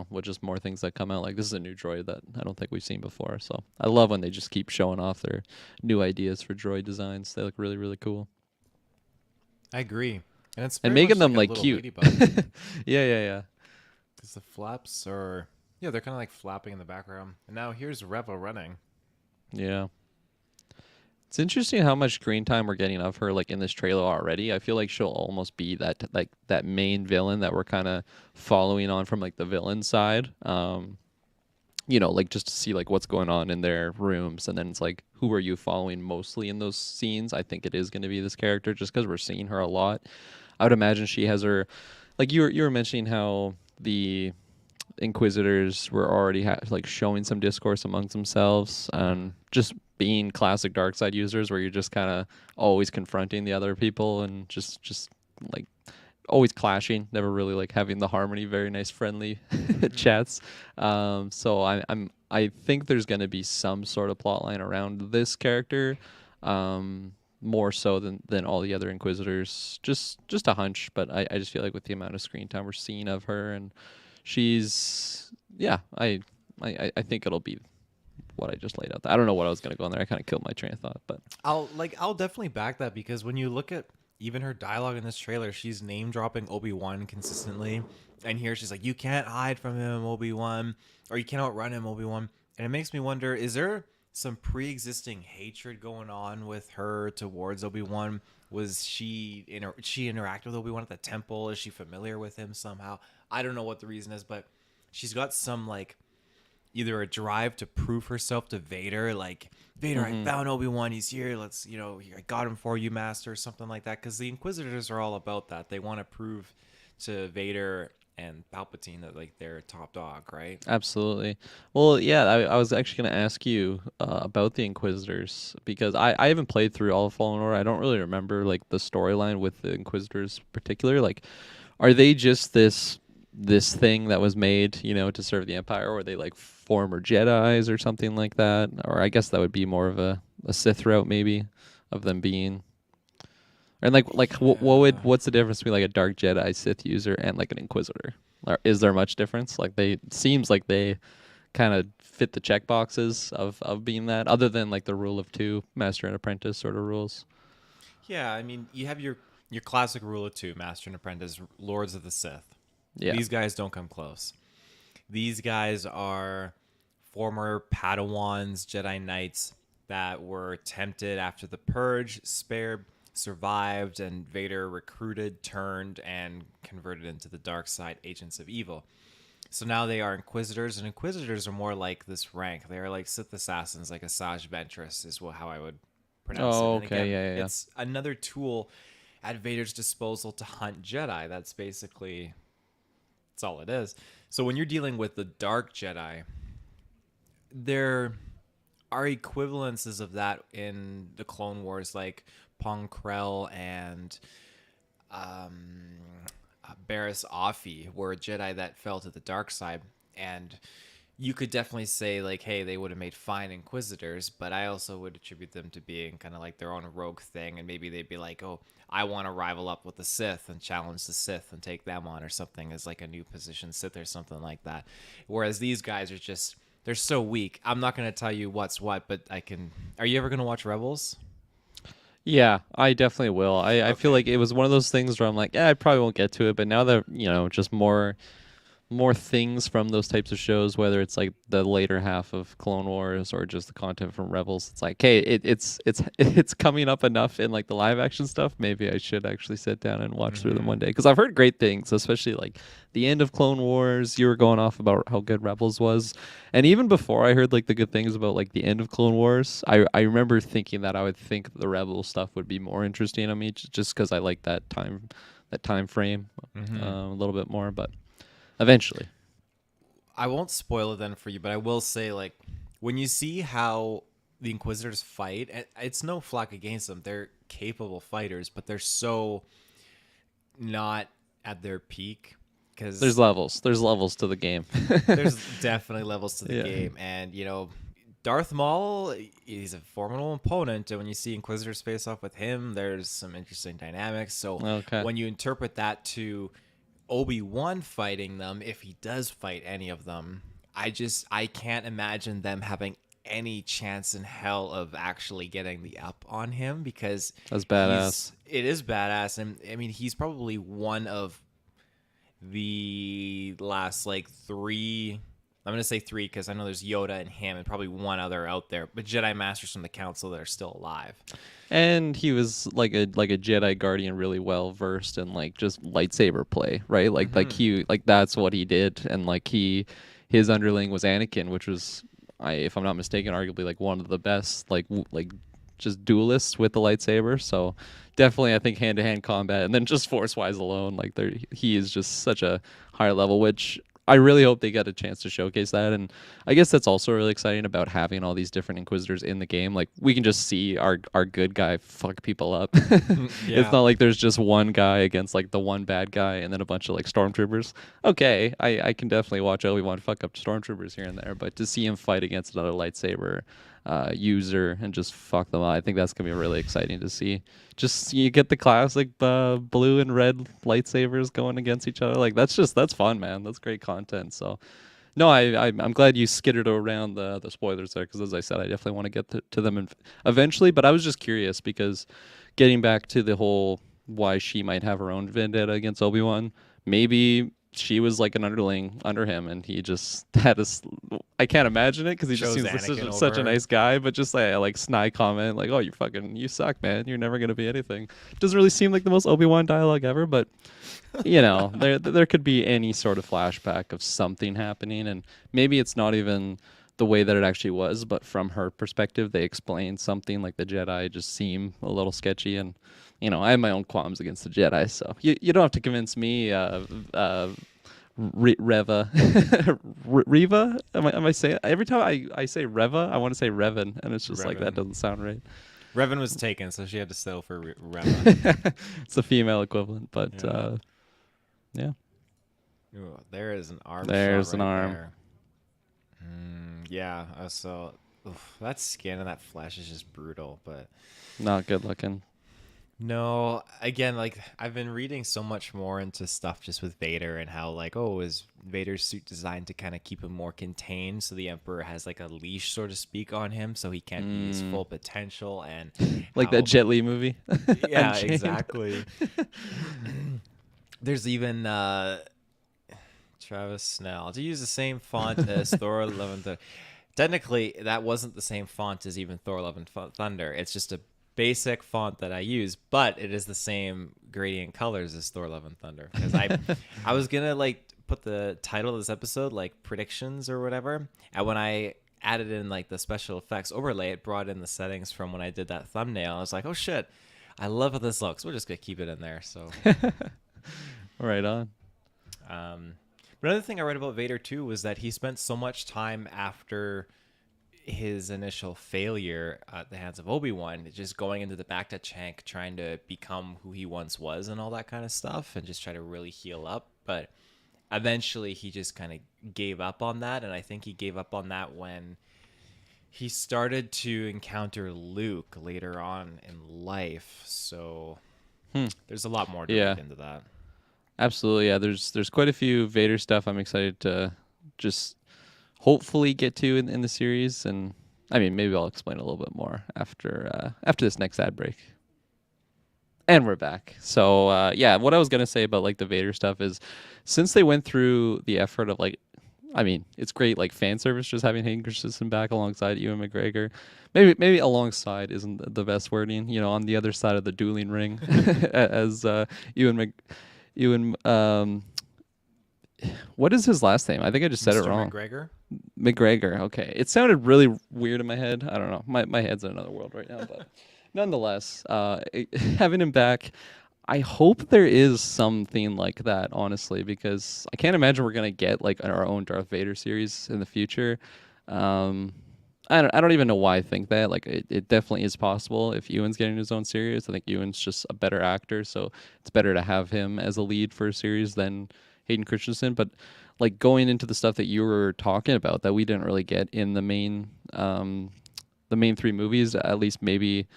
with just more things that come out. Like this is a new droid that I don't think we've seen before, so I love when they just keep showing off their new ideas for droid designs. They look really, really cool. I agree, and it's And very making much them like like a cute. little ladybug. Yeah. Because the flaps are they're kind of like flapping in the background. And now here's Reva running. Yeah. It's interesting how much screen time we're getting of her like in this trailer already. I feel like she'll almost be that main villain that we're kind of following on from like the villain side. Like just to see like what's going on in their rooms, and then it's like, who are you following mostly in those scenes? I think it is going to be this character just because we're seeing her a lot. I would imagine she has her, like you were mentioning how the Inquisitors were already like showing some discourse amongst themselves and just being classic dark side users where you're just kind of always confronting the other people and just like always clashing, never really like having the harmony, very nice friendly chats. So I think there's going to be some sort of plot line around this character, more so than all the other Inquisitors. Just a hunch, but I just feel like with the amount of screen time we're seeing of her, and she's I think it'll be what I just laid out. I don't know what I was gonna go on there. I kind of killed my train of thought, but I'll definitely back that, because when you look at even her dialogue in this trailer, she's name dropping Obi-Wan consistently, and here she's like, "You can't hide from him, Obi-Wan, or you can't outrun him, Obi-Wan." And it makes me wonder: is there some pre-existing hatred going on with her towards Obi-Wan? Was she interact with Obi-Wan at the temple? Is she familiar with him somehow? I don't know what the reason is, but she's got some like either a drive to prove herself to Vader, like, Vader, I found Obi-Wan, he's here, let's, I got him for you, Master, or something like that, because the Inquisitors are all about that. They want to prove to Vader and Palpatine that, like, they're top dog, right? absolutely. Well, yeah, I was actually going to ask you about the Inquisitors because I haven't played through all of Fallen Order. I don't really remember like the storyline with the Inquisitors in particular. Like, are they just this thing that was made, to serve the Empire, or are they like former Jedis or something like that? Or I guess that would be more of a Sith route maybe of them being. And what's the difference between like a dark Jedi Sith user and like an Inquisitor? Or is there much difference? Like seems like they kind of fit the check boxes of being that, other than like the rule of two, master and apprentice sort of rules. Yeah, I mean, you have your classic rule of two, Master and Apprentice, Lords of the Sith. Yeah. These guys don't come close. These guys are former Padawans, Jedi Knights that were tempted after the Purge, spared, survived, and Vader recruited, turned, and converted into the dark side, agents of evil. So now they are Inquisitors, and Inquisitors are more like this rank. They are like Sith assassins, like Asajj Ventress is how I would pronounce it. Oh, And okay, again, yeah. it's another tool at Vader's disposal to hunt Jedi. That's all it is. So when you're dealing with the dark Jedi, there are equivalences of that in the Clone Wars, like Pong Krell and Barriss Offee were Jedi that fell to the dark side, and you could definitely say like, hey, they would have made fine Inquisitors, but I also would attribute them to being kind of like their own rogue thing, and maybe they'd be like, oh, I want to rival up with the Sith and challenge the Sith and take them on or something as like a new position Sith or something like that. Whereas these guys are just they're so weak. I'm not gonna tell you what's what, but I can. Are you ever gonna watch Rebels? Yeah, I definitely will. I feel Okay. like it was one of those things where I'm like, yeah, I probably won't get to it, but now that, just more things from those types of shows, whether it's like the later half of Clone Wars or just the content from Rebels, it's like, hey, it's coming up enough in like the live action stuff. Maybe I should actually sit down and watch through them one day, because I've heard great things, especially like the end of Clone Wars. You were going off about how good Rebels was, and even before I heard like the good things about like the end of Clone Wars, I remember thinking that I would think the Rebel stuff would be more interesting on me, just because I like that time frame a little bit more, but. Eventually. I won't spoil it then for you, but I will say, like, when you see how the Inquisitors fight, it's no flack against them. They're capable fighters, but they're so not at their peak. Because There's levels. There's levels to the game. there's definitely levels to the Yeah. game. And, Darth Maul, he's a formidable opponent. And when you see Inquisitors face off with him, there's some interesting dynamics. So Okay. when you interpret that to Obi-Wan fighting them, if he does fight any of them, I can't imagine them having any chance in hell of actually getting the up on him, because That's badass. it is badass. And I mean, he's probably one of the last like three. I'm gonna say three because I know there's Yoda and him and probably one other out there, but Jedi Masters from the Council that are still alive. And he was like a Jedi Guardian, really well versed in like just lightsaber play, right? Like that's what he did, and like his underling was Anakin, which was, if I'm not mistaken, arguably like one of the best like just duelists with the lightsaber. So definitely, I think hand-to-hand combat, and then just force-wise alone, like he is just such a higher level, which I really hope they get a chance to showcase that. And I guess that's also really exciting about having all these different Inquisitors in the game. Like, we can just see our good guy fuck people up. It's not like there's just one guy against like the one bad guy and then a bunch of like stormtroopers. Okay, I can definitely watch Obi-Wan fuck up stormtroopers here and there, but to see him fight against another lightsaber user and just fuck them up, I think that's gonna be really exciting to see. Just, you get the classic blue and red lightsabers going against each other. Like, that's fun, man. That's great content. So no, I'm glad you skittered around the spoilers there, because as I said, I definitely want to get to them eventually. But I was just curious, because getting back to the whole why she might have her own vendetta against Obi-Wan, maybe she was like an underling under him, and he just had a. I can't imagine it, because he just Chose seems like Anakin such a over. nice guy, but just like snide comment like, "Oh, you suck, man. You're never gonna be anything." Doesn't really seem like the most Obi-Wan dialogue ever, but there could be any sort of flashback of something happening, and maybe it's not even the way that it actually was, but from her perspective, they explain something like the Jedi just seem a little sketchy, and I have my own qualms against the Jedi, so you don't have to convince me. Reva, Reva. Am I saying, every time I say Reva, I want to say Revan, and it's just like, that Revan. doesn't sound right. Revan was taken, so she had to settle for Revan. It's the female equivalent, but yeah. Ooh, there is an arm. There's shot an right arm. there. Yeah. So that skin and that flesh is just brutal, but. Not good looking. No, again, like, I've been reading so much more into stuff just with Vader and how, like, is Vader's suit designed to kind of keep him more contained, so the Emperor has like a leash, so to speak, on him, so he can't be his full potential, and Like that Jet Li movie. Yeah, Unchained. exactly. There's even Travis Snell, to use the same font as Thor: Love and Thunder. Technically, that wasn't the same font as even Thor: Love and Thunder. It's just a basic font that I use, but it is the same gradient colors as Thor: Love and Thunder. Because I was gonna like put the title of this episode like predictions or whatever, and when I added in like the special effects overlay, it brought in the settings from when I did that thumbnail. I was like, oh shit, I love how this looks. We're just gonna keep it in there. So Right on. but another thing I read about Vader too was that he spent so much time after his initial failure at the hands of Obi-Wan, just going into the Bacta Chank, trying to become who he once was and all that kind of stuff, and just try to really heal up. But eventually he just kind of gave up on that, and I think he gave up on that when he started to encounter Luke later on in life. So there's a lot more to read into that. Absolutely, yeah. There's quite a few Vader stuff I'm excited to just hopefully get to in the series. And I mean, maybe I'll explain a little bit more after this next ad break. And we're back. So yeah, what I was gonna say about like the Vader stuff is, since they went through the effort of like, I mean, it's great like fan service just having Hayden Christensen back alongside Ewan McGregor. Maybe alongside isn't the best wording. You know, on the other side of the dueling ring, as Ewan. What is his last name? I think I just said Mr. it wrong. McGregor. Okay, it sounded really weird in my head. I don't know. My head's in another world right now, but nonetheless, having him back, I hope there is something like that, honestly, because I can't imagine we're gonna get like our own Darth Vader series in the future. I don't even know why I think that. Like, it definitely is possible if Ewan's getting his own series. I think Ewan's just a better actor, so it's better to have him as a lead for a series than Hayden Christensen. But like going into the stuff that you were talking about that we didn't really get in the main three movies, at least maybe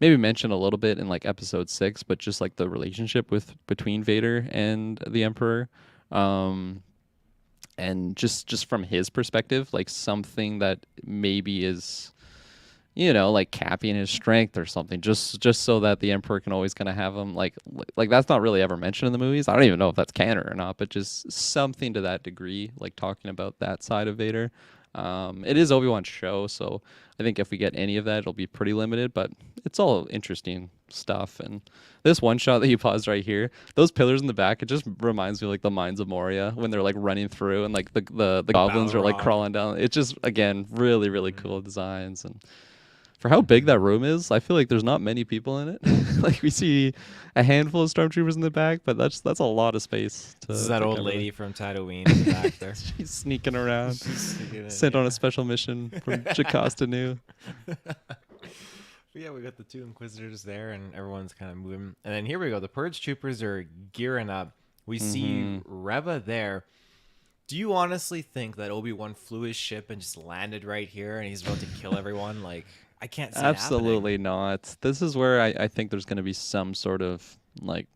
mention a little bit in like episode 6, but just like the relationship between Vader and the Emperor, and just from his perspective, like something that maybe is, you know, like capping his strength or something, just so that the Emperor can always kind of have him like that's not really ever mentioned in the movies. I don't even know if that's canon or not, but just something to that degree, like talking about that side of Vader. It is Obi-Wan's show, so I think if we get any of that, it'll be pretty limited, but it's all interesting stuff. And this one shot that you paused right here, those pillars in the back, it just reminds me of like the Mines of Moria when they're like running through and like the goblins are like crawling down. It's just, again, really, really cool designs. And for how big that room is, I feel like there's not many people in it. Like we see a handful of stormtroopers in the back, but that's a lot of space. This is that old lady from Tatooine in the back there. She's sneaking around, sent on a special mission from Jocasta Nu. Yeah, we got the 2 Inquisitors there, and everyone's kind of moving. And then here we go. The Purge Troopers are gearing up. We see Reva there. Do you honestly think that Obi-Wan flew his ship and just landed right here, and he's about to kill everyone? Like, I can't see it Absolutely happening. not. This is where I think there's going to be some sort of like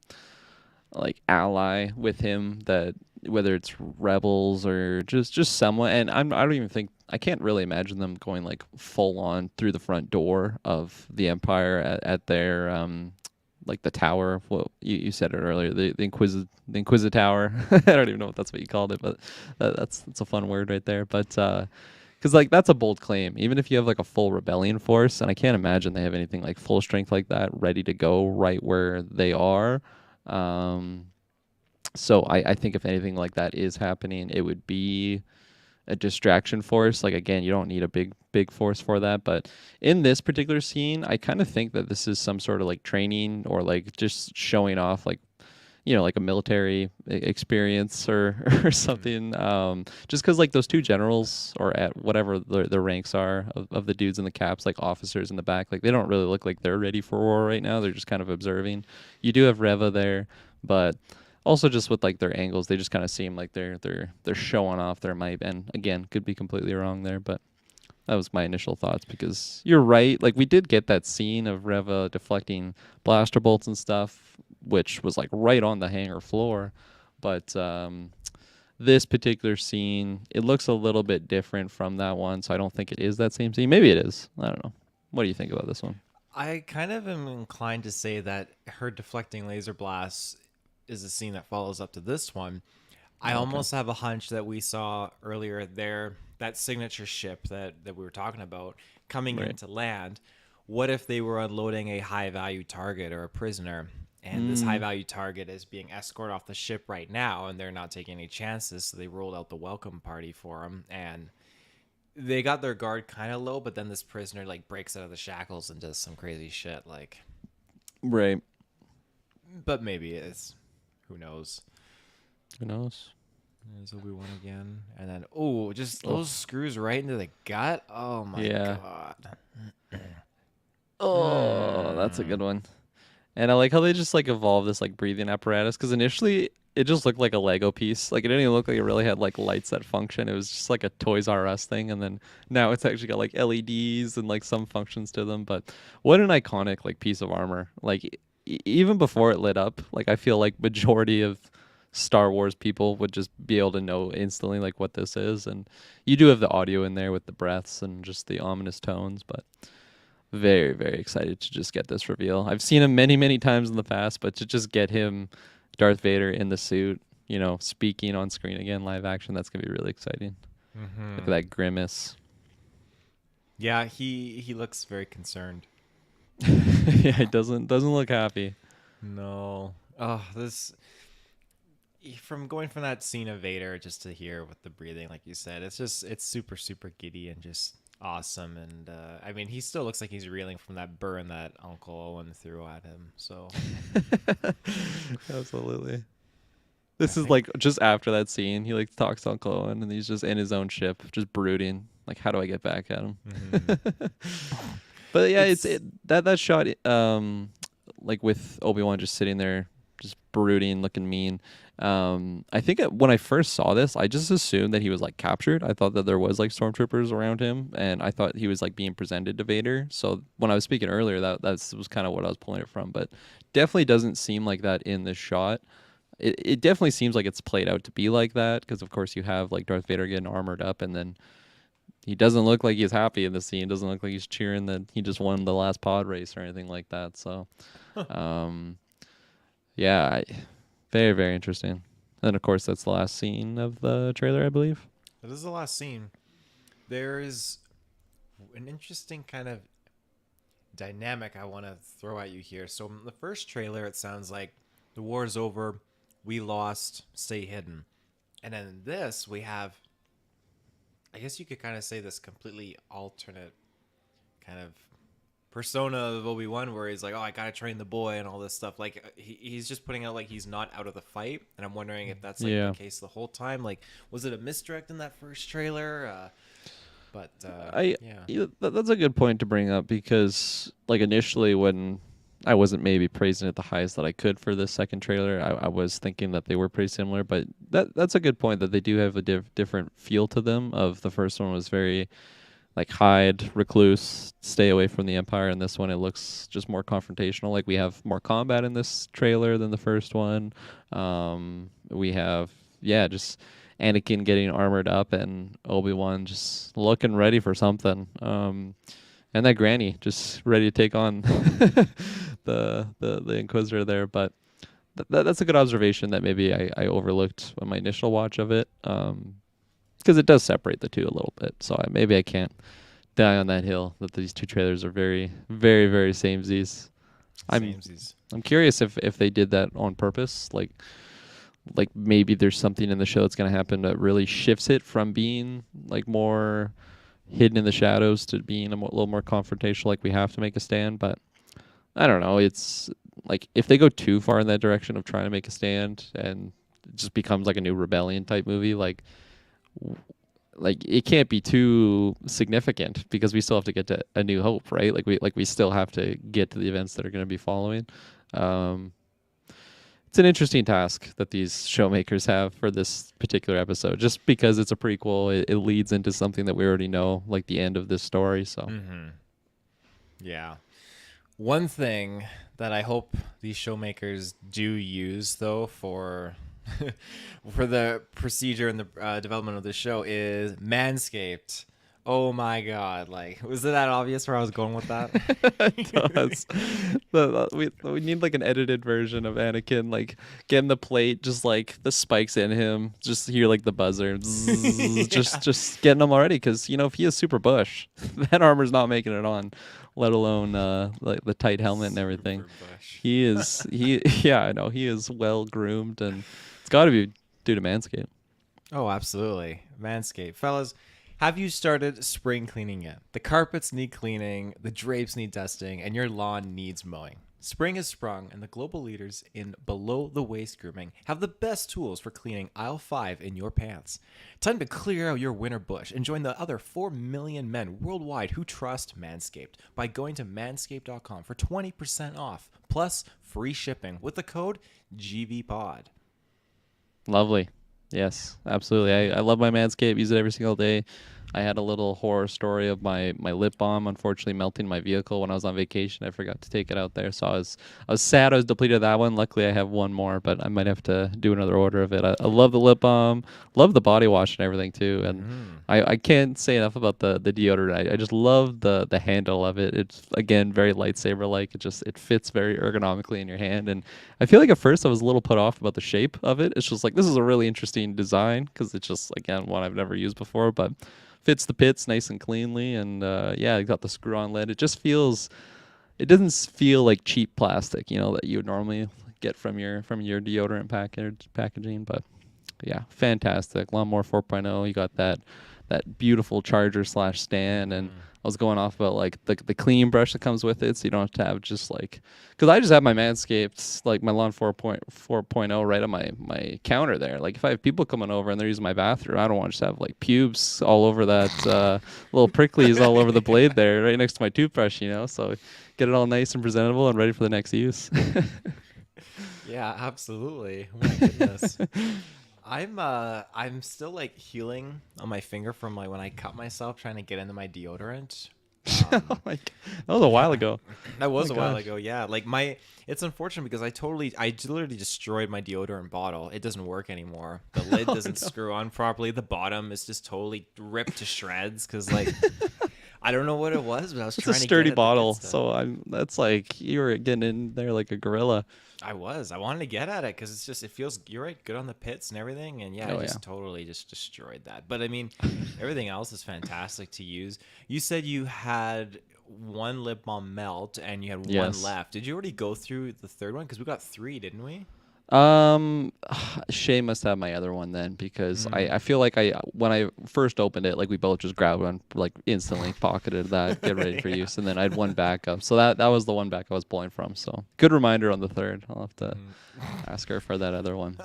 ally with him, that whether it's rebels or just someone. And I don't even think, I can't really imagine them going like full on through the front door of the Empire at their like the tower. Well, you said it earlier, the Inquisit Tower. I don't even know if that's what you called it, but that's a fun word right there. But because like that's a bold claim, even if you have like a full rebellion force, and I can't imagine they have anything like full strength like that ready to go right where they are. So I think if anything like that is happening, it would be a distraction force. Like, again, you don't need a big force for that, but in this particular scene, I kind of think that this is some sort of like training or like just showing off, like, you know, like a military experience or something. Just because like those 2 generals, or at whatever the ranks are of the dudes in the caps, like officers in the back, like they don't really look like they're ready for war right now. They're just kind of observing. You do have Reva there, but also just with like their angles, they just kind of seem like they're showing off their might. And again, could be completely wrong there, but that was my initial thoughts, because you're right. Like, we did get that scene of Reva deflecting blaster bolts and stuff, which was like right on the hangar floor. But this particular scene, it looks a little bit different from that one, so I don't think it is that same scene. Maybe it is. I don't know. What do you think about this one? I kind of am inclined to say that her deflecting laser blasts is a scene that follows up to this one. I almost have a hunch that we saw earlier there, that signature ship that we were talking about coming in to land. What if they were unloading a high value target or a prisoner, and this high value target is being escorted off the ship right now, and they're not taking any chances, so they rolled out the welcome party for him, and they got their guard kind of low, but then this prisoner like breaks out of the shackles and does some crazy shit, like, right. But maybe it's, who knows? Who knows? There's Obi-Wan again. And then, just those screws right into the gut. Oh, my God. Oh, that's a good one. And I like how they just, like, evolved this, like, breathing apparatus. Because initially, it just looked like a Lego piece. Like, it didn't even look like it really had, like, lights that function. It was just, like, a Toys R Us thing. And then now it's actually got, like, LEDs and, like, some functions to them. But what an iconic, like, piece of armor. Like, even before it lit up, like, I feel like majority of Star Wars people would just be able to know instantly like what this is. And you do have the audio in there with the breaths and just the ominous tones, but very, very excited to just get this reveal. I've seen him many, many times in the past, but to just get him, Darth Vader in the suit, speaking on screen again, live action, that's gonna be really exciting. Look at that grimace. Yeah, he looks very concerned. Yeah, it doesn't look happy. No. Oh, this from going from that scene of Vader just to here with the breathing, like you said, it's super, super giddy and just awesome. And I mean, he still looks like he's reeling from that burn that Uncle Owen threw at him. So Absolutely. This is like just after that scene, he like talks to Uncle Owen and he's just in his own ship, just brooding. Like, how do I get back at him? But yeah, that shot, like with Obi-Wan just sitting there, just brooding, looking mean. I think when I first saw this, I just assumed that he was like captured. I thought that there was like stormtroopers around him, and I thought he was like being presented to Vader. So when I was speaking earlier, that was kind of what I was pulling it from. But definitely doesn't seem like that in this shot. It definitely seems like it's played out to be like that because of course you have like Darth Vader getting armored up, and then he doesn't look like he's happy in the scene. Doesn't look like he's cheering that he just won the last pod race or anything like that. So, yeah, very, very interesting. And of course, that's the last scene of the trailer, I believe. this is the last scene. There is an interesting kind of dynamic I want to throw at you here. So in the first trailer, it sounds like the war is over, we lost, stay hidden. And then in this, we have, I guess you could kind of say this completely alternate kind of persona of Obi-Wan where he's like, oh, I gotta train the boy and all this stuff. Like he's just putting out like he's not out of the fight, and I'm wondering if that's like the case the whole time. Like, was it a misdirect in that first trailer? That's a good point to bring up because like initially when I wasn't maybe praising it the highest that I could for this second trailer, I was thinking that they were pretty similar, but that's a good point that they do have a different feel to them. Of the first one was very like hide, recluse, stay away from the Empire, and this one it looks just more confrontational. Like we have more combat in this trailer than the first one. We have just Anakin getting armored up and Obi-Wan just looking ready for something. And that granny just ready to take on the Inquisitor there. But that's a good observation that maybe I overlooked on my initial watch of it. Because it does separate the two a little bit. So maybe I can't die on that hill that these two trailers are very, very, very samesies. I'm curious if they did that on purpose. Like maybe there's something in the show that's going to happen that really shifts it from being like more hidden in the shadows to being a little more confrontational, like we have to make a stand. But I don't know. It's like if they go too far in that direction of trying to make a stand and it just becomes like a new rebellion type movie, like it can't be too significant because we still have to get to A New Hope, right? Like we still have to get to the events that are going to be following. It's an interesting task that these showmakers have for this particular episode, just because it's a prequel. It leads into something that we already know, like the end of this story. So, yeah. One thing that I hope these showmakers do use, though, for the procedure and the development of the show is Manscaped. Oh my God! Like, was it that obvious where I was going with that? It does. We need like an edited version of Anakin, like getting the plate, just like the spikes in him, just hear like the buzzer, just getting him already. Because if he is super bush, that armor's not making it on, let alone like the tight helmet and everything. I know he is well groomed, and it's got to be due to Manscaped. Oh, absolutely, Manscaped, fellas. Have you started spring cleaning yet? The carpets need cleaning, the drapes need dusting, and your lawn needs mowing. Spring has sprung, and the global leaders in below-the-waist grooming have the best tools for cleaning aisle 5 in your pants. Time to clear out your winter bush and join the other 4 million men worldwide who trust Manscaped by going to manscaped.com for 20% off, plus free shipping with the code GVPOD. Lovely. Yes, absolutely. I love my Manscaped. Use it every single day. I had a little horror story of my lip balm unfortunately melting my vehicle when I was on vacation. I forgot to take it out there, so I was sad I was depleted of that one. Luckily, I have one more, but I might have to do another order of it. I love the lip balm, love the body wash and everything too, and I can't say enough about the deodorant. I just love the handle of it. It's again very lightsaber like. It fits very ergonomically in your hand, and I feel like at first I was a little put off about the shape of it. It's just like this is a really interesting design because it's just again one I've never used before, but fits the pits nice and cleanly, and yeah, you got the screw-on lid. It just feels, it doesn't feel like cheap plastic, that you would normally get from your deodorant packaging. But yeah, fantastic. Lawnmower 4.0. You got that beautiful charger / stand, and I was going off about like the clean brush that comes with it, so you don't have to have just like, because I just have my Manscaped, like my Lawn 4.0 right on my counter there. Like if I have people coming over and they're using my bathroom, I don't want to just have like pubes all over that, little pricklies all over the blade there right next to my toothbrush, so get it all nice and presentable and ready for the next use. Yeah, absolutely. Oh my goodness. I'm still like healing on my finger from like when I cut myself trying to get into my deodorant. Oh my God. That was a while ago. That was Oh a my while gosh. ago. Yeah, like it's unfortunate because I literally destroyed my deodorant bottle. It doesn't work anymore. The lid doesn't screw on properly. The bottom is just totally ripped to shreds because like I don't know what it was, but I was It's trying a to sturdy get at the good bottle, stuff. so that's like you were getting in there like a gorilla. I wanted to get at it because it feels, you're right, good on the pits and everything. And yeah, Oh, I yeah. just totally just destroyed that. But I mean, everything else is fantastic to use. You said you had one lip balm melt and you had one Yes. left. Did you already go through the third one? Because we got 3, didn't we? Shay must have my other one then because I feel like when I first opened it, like we both just grabbed one, like instantly pocketed that, get ready for use, and then I had one backup. So that was the one back I was pulling from. So good reminder on the third. I'll have to ask her for that other one.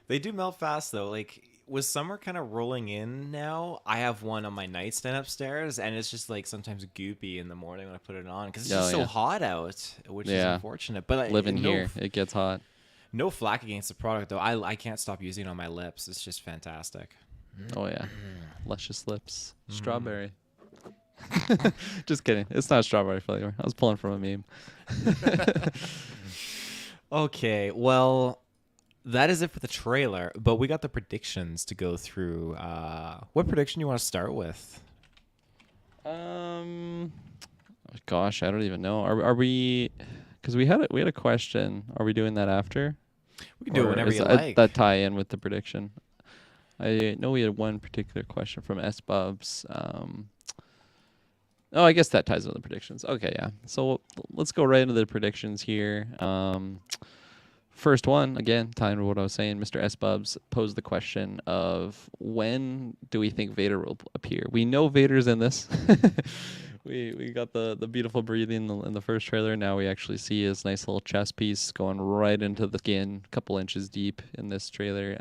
They do melt fast though. Like with summer kind of rolling in now, I have one on my nightstand upstairs, and it's just like sometimes goopy in the morning when I put it on because it's just so hot out, which is Yeah. unfortunate. But Living here, it gets hot. no flack against the product though. I can't stop using it on my lips. It's just fantastic. Oh yeah, luscious lips, strawberry. Just kidding. It's not strawberry flavor. I was pulling from a meme. Okay, well, that is it for the trailer, but we got the predictions to go through. What prediction do you want to start with? Gosh, I don't even know. Are we? Because we had a question. Are we doing that after? We can do it Or whenever is you that, like. that tie in with the prediction? I know we had one particular question from S Bubs. Oh, I guess that ties into the predictions. Okay, yeah. So let's go right into the predictions here. First one, again, tying to what I was saying, Mr. S Bubs posed the question of when do we think Vader will appear? We know Vader's in this. We got the beautiful breathing in the first trailer. Now we actually see his nice little chest piece going right into the skin, a couple inches deep in this trailer.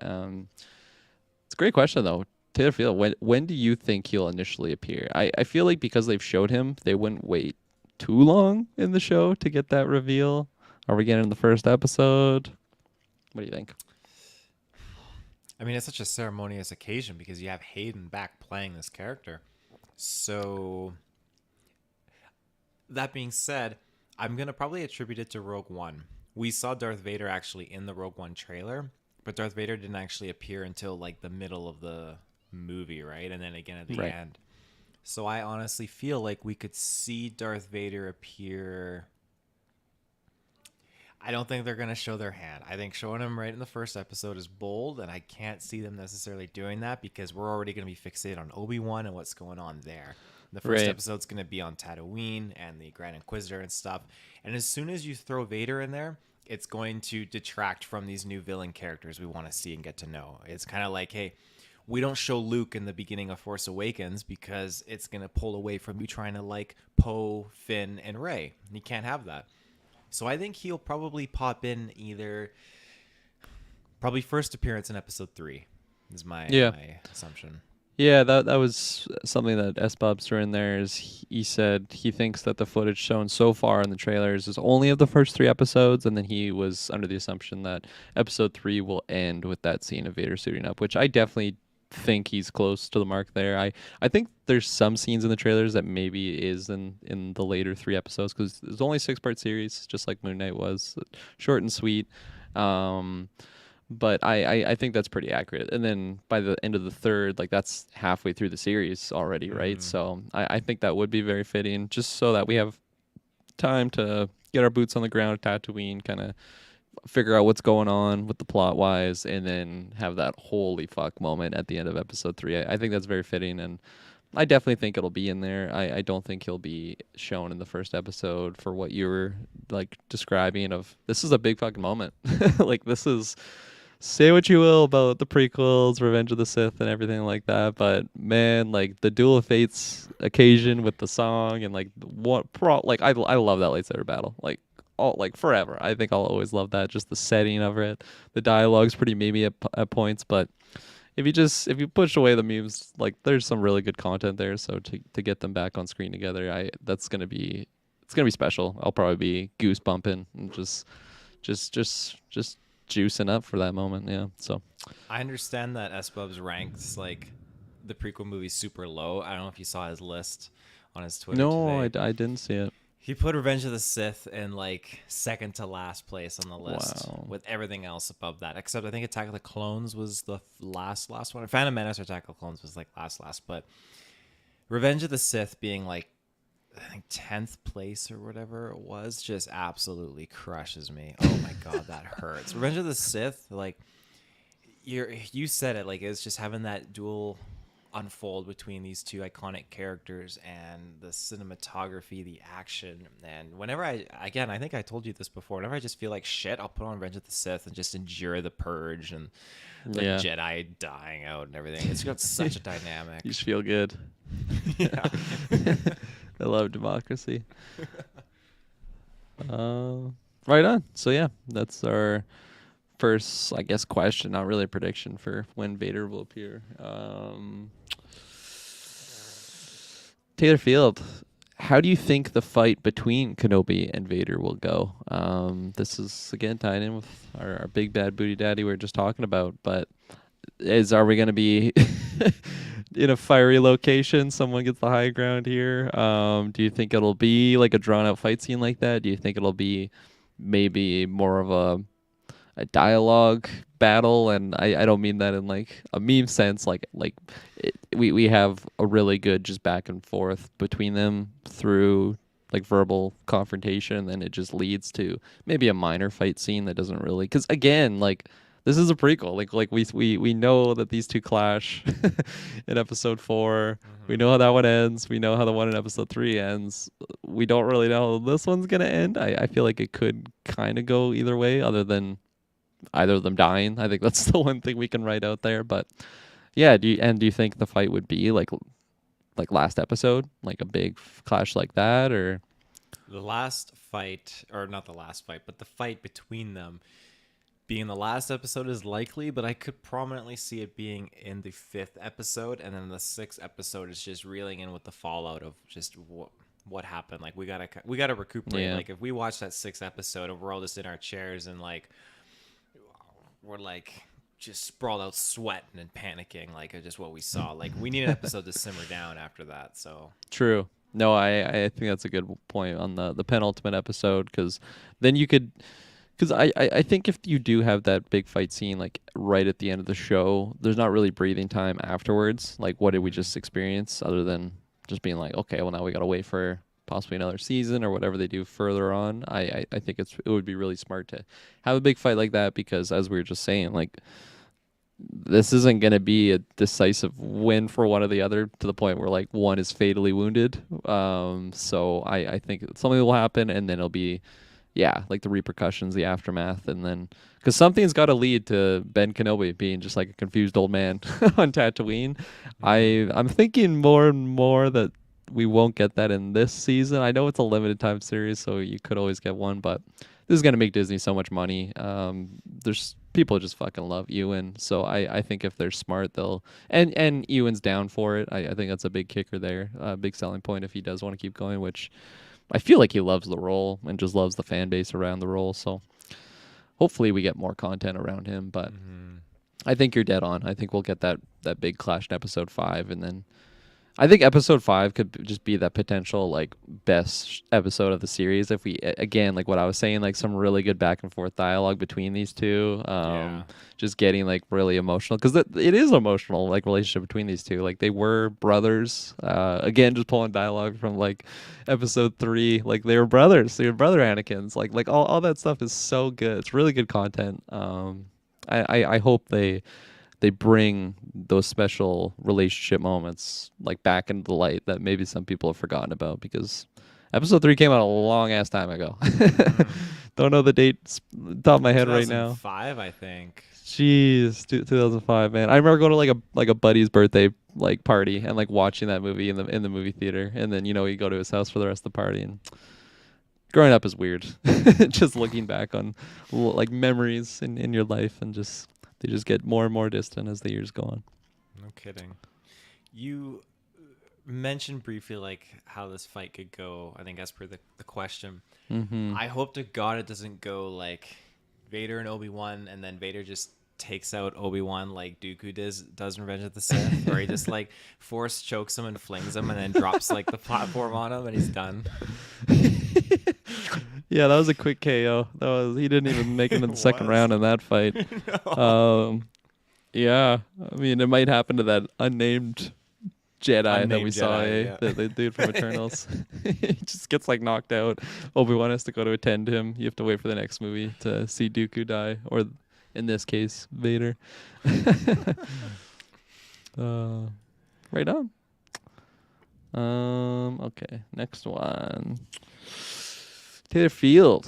It's a great question though. Taylor Field, when do you think he'll initially appear? I feel like because they've showed him, they wouldn't wait too long in the show to get that reveal. Are we getting in the first episode? What do you think? I mean, it's such a ceremonious occasion because you have Hayden back playing this character. So, that being said, I'm going to probably attribute it to Rogue One. We saw Darth Vader actually in the Rogue One trailer, but Darth Vader didn't actually appear until like the middle of the movie, right? And then again at the Right. end. So I honestly feel like we could see Darth Vader appear. I don't think they're going to show their hand. I think showing him right in the first episode is bold, and I can't see them necessarily doing that because we're already going to be fixated on Obi-Wan and what's going on there. The first Right. episode's going to be on Tatooine and the Grand Inquisitor and stuff. And as soon as you throw Vader in there, it's going to detract from these new villain characters we want to see and get to know. It's kind of like, hey, we don't show Luke in the beginning of Force Awakens because it's going to pull away from you trying to like Poe, Finn, and Rey. You can't have that. So I think he'll probably pop in probably first appearance in episode 3 is my assumption. Yeah, that was something that S Bubs threw in there. Is he said he thinks that the footage shown so far in the trailers is only of the first 3 episodes, and then he was under the assumption that episode 3 will end with that scene of Vader suiting up, which I definitely think he's close to the mark there. I think there's some scenes in the trailers that maybe is in the later 3 episodes, because it's only a 6-part series, just like Moon Knight was, short and sweet. But I think that's pretty accurate. And then by the end of the 3rd, like that's halfway through the series already, right? So I think that would be very fitting, just so that we have time to get our boots on the ground at Tatooine, kind of figure out what's going on with the plot wise, and then have that holy fuck moment at the end of episode 3. I think that's very fitting, and I definitely think it'll be in there. I don't think he'll be shown in the first episode for what you were like describing of this is a big fucking moment. Like this is, say what you will about the prequels, Revenge of the Sith and everything like that, but man, like the Duel of Fates occasion with the song and like I love that lightsaber battle. Like all like forever. I think I'll always love that. Just the setting of it. The dialogue's pretty maybe at points, but if you push away the memes, like there's some really good content there. So to get them back on screen together, it's gonna be special. I'll probably be goosebumping and just juicing up for that moment. Yeah. So I understand that S-Bubs ranks like the prequel movies super low. I don't know if you saw his list on his Twitter today. I didn't see it. He put Revenge of the Sith in like second to last place on the list, Wow. with everything else above that. Except I think Attack of the Clones was the last one. Phantom Menace or Attack of the Clones was like last. But Revenge of the Sith being like, I think 10th place or whatever it was, just absolutely crushes me. Oh my god, that hurts. Revenge of the Sith, like you said it, like it's just having that dual unfold between these two iconic characters and the cinematography, the action. And whenever I think I told you this before, whenever I just feel like shit, I'll put on Revenge of the Sith and just endure the Purge and the Jedi dying out and everything. It's got such a dynamic. You just feel good. Yeah. I love democracy. Right on. So yeah, that's our first, I guess, question, not really a prediction for when Vader will appear. Taylor Field, how do you think the fight between Kenobi and Vader will go? This is again tying in with our big bad booty daddy we were just talking about, but are we going to be in a fiery location? Someone gets the high ground here. Do you think it'll be like a drawn out fight scene like that? Do you think it'll be maybe more of a dialogue battle? And I don't mean that in like a meme sense, we have a really good just back and forth between them through like verbal confrontation, and then it just leads to maybe a minor fight scene that doesn't really, because again, like this is a prequel, like we know that these two clash in episode 4. We know how that one ends. We know how the one in episode 3 ends. We don't really know how this one's gonna end. I feel like it could kind of go either way, other than either of them dying. I think that's the one thing we can write out there. But yeah, do you think the fight would be like last episode, like a big clash like that, or The last fight, or not the last fight, but the fight between them being the last episode is likely, but I could prominently see it being in the 5th episode, and then the 6th episode is just reeling in with the fallout of just what happened. Like we gotta recuperate. Yeah. Like if we watch that 6th episode and we're all just in our chairs and like we're like just sprawled out sweating and panicking, like just what we saw. Like we need an episode to simmer down after that. So true? No, I think that's a good point on the penultimate episode, because then you could. Because I think if you do have that big fight scene like right at the end of the show, there's not really breathing time afterwards. Like, what did we just experience, other than just being like, okay, well now we gotta wait for possibly another season or whatever they do further on. I think it would be really smart to have a big fight like that, because as we were just saying, like this isn't gonna be a decisive win for one or the other to the point where like one is fatally wounded. So I think something will happen, and then it'll be. Yeah, like the repercussions, the aftermath, and then because something's got to lead to Ben Kenobi being just like a confused old man on Tatooine. I'm thinking more and more that we won't get that in this season. I know it's a limited time series, so you could always get one, but this is gonna make Disney so much money. There's people just fucking love Ewan, so I think if they're smart, they'll and Ewan's down for it. I think that's a big kicker there, a big selling point if he does want to keep going, which. I feel like he loves the role and just loves the fan base around the role. So hopefully we get more content around him. But I think you're dead on. I think we'll get that big clash in episode 5, and then I think episode 5 could just be that potential like best episode of the series if we again like what I was saying, like some really good back and forth dialogue between these two. Yeah. Just getting like really emotional because it is emotional like relationship between these two. Like they were brothers. Again, just pulling dialogue from like episode 3. Like they were brothers. They were brother Anakins. Like all that stuff is so good. It's really good content. I hope they bring those special relationship moments like back into the light that maybe some people have forgotten about because episode 3 came out a long ass time ago. Don't know the date top of my head right now. 2005, I think. Jeez, 2005, man. I remember going to like a buddy's birthday like party and like watching that movie in the movie theater, and then you go to his house for the rest of the party. And growing up is weird, just looking back on like memories in your life, and just they just get more and more distant as the years go on. No kidding. You mentioned briefly like how this fight could go, I think as per the question. Mm-hmm. I hope to God it doesn't go like Vader and Obi-Wan, and then Vader just takes out Obi-Wan like Dooku does in Revenge of the Sith, or he just like force chokes him and flings him and then drops like the platform on him and he's done. Yeah, that was a quick KO. He didn't even make it in the second round in that fight. No. Yeah, I mean it might happen to that unnamed Jedi that we Unnamed saw, Jedi, yeah. the dude from Eternals. He just gets like knocked out. Obi-Wan has to go to attend to him. You have to wait for the next movie to see Dooku die, or in this case, Vader. Right on. Okay, next one. Taylor Field.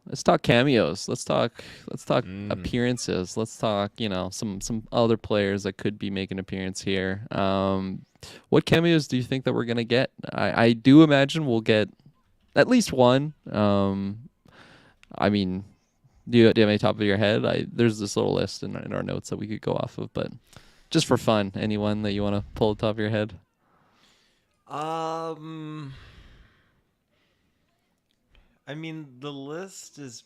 Let's talk cameos. Let's talk appearances. Let's talk, some other players that could be making an appearance here. What cameos do you think that we're gonna get? I do imagine we'll get at least one. I mean, do you have any top of your head? There's this little list in our notes that we could go off of, but just for fun, anyone that you want to pull the top of your head? I mean, the list is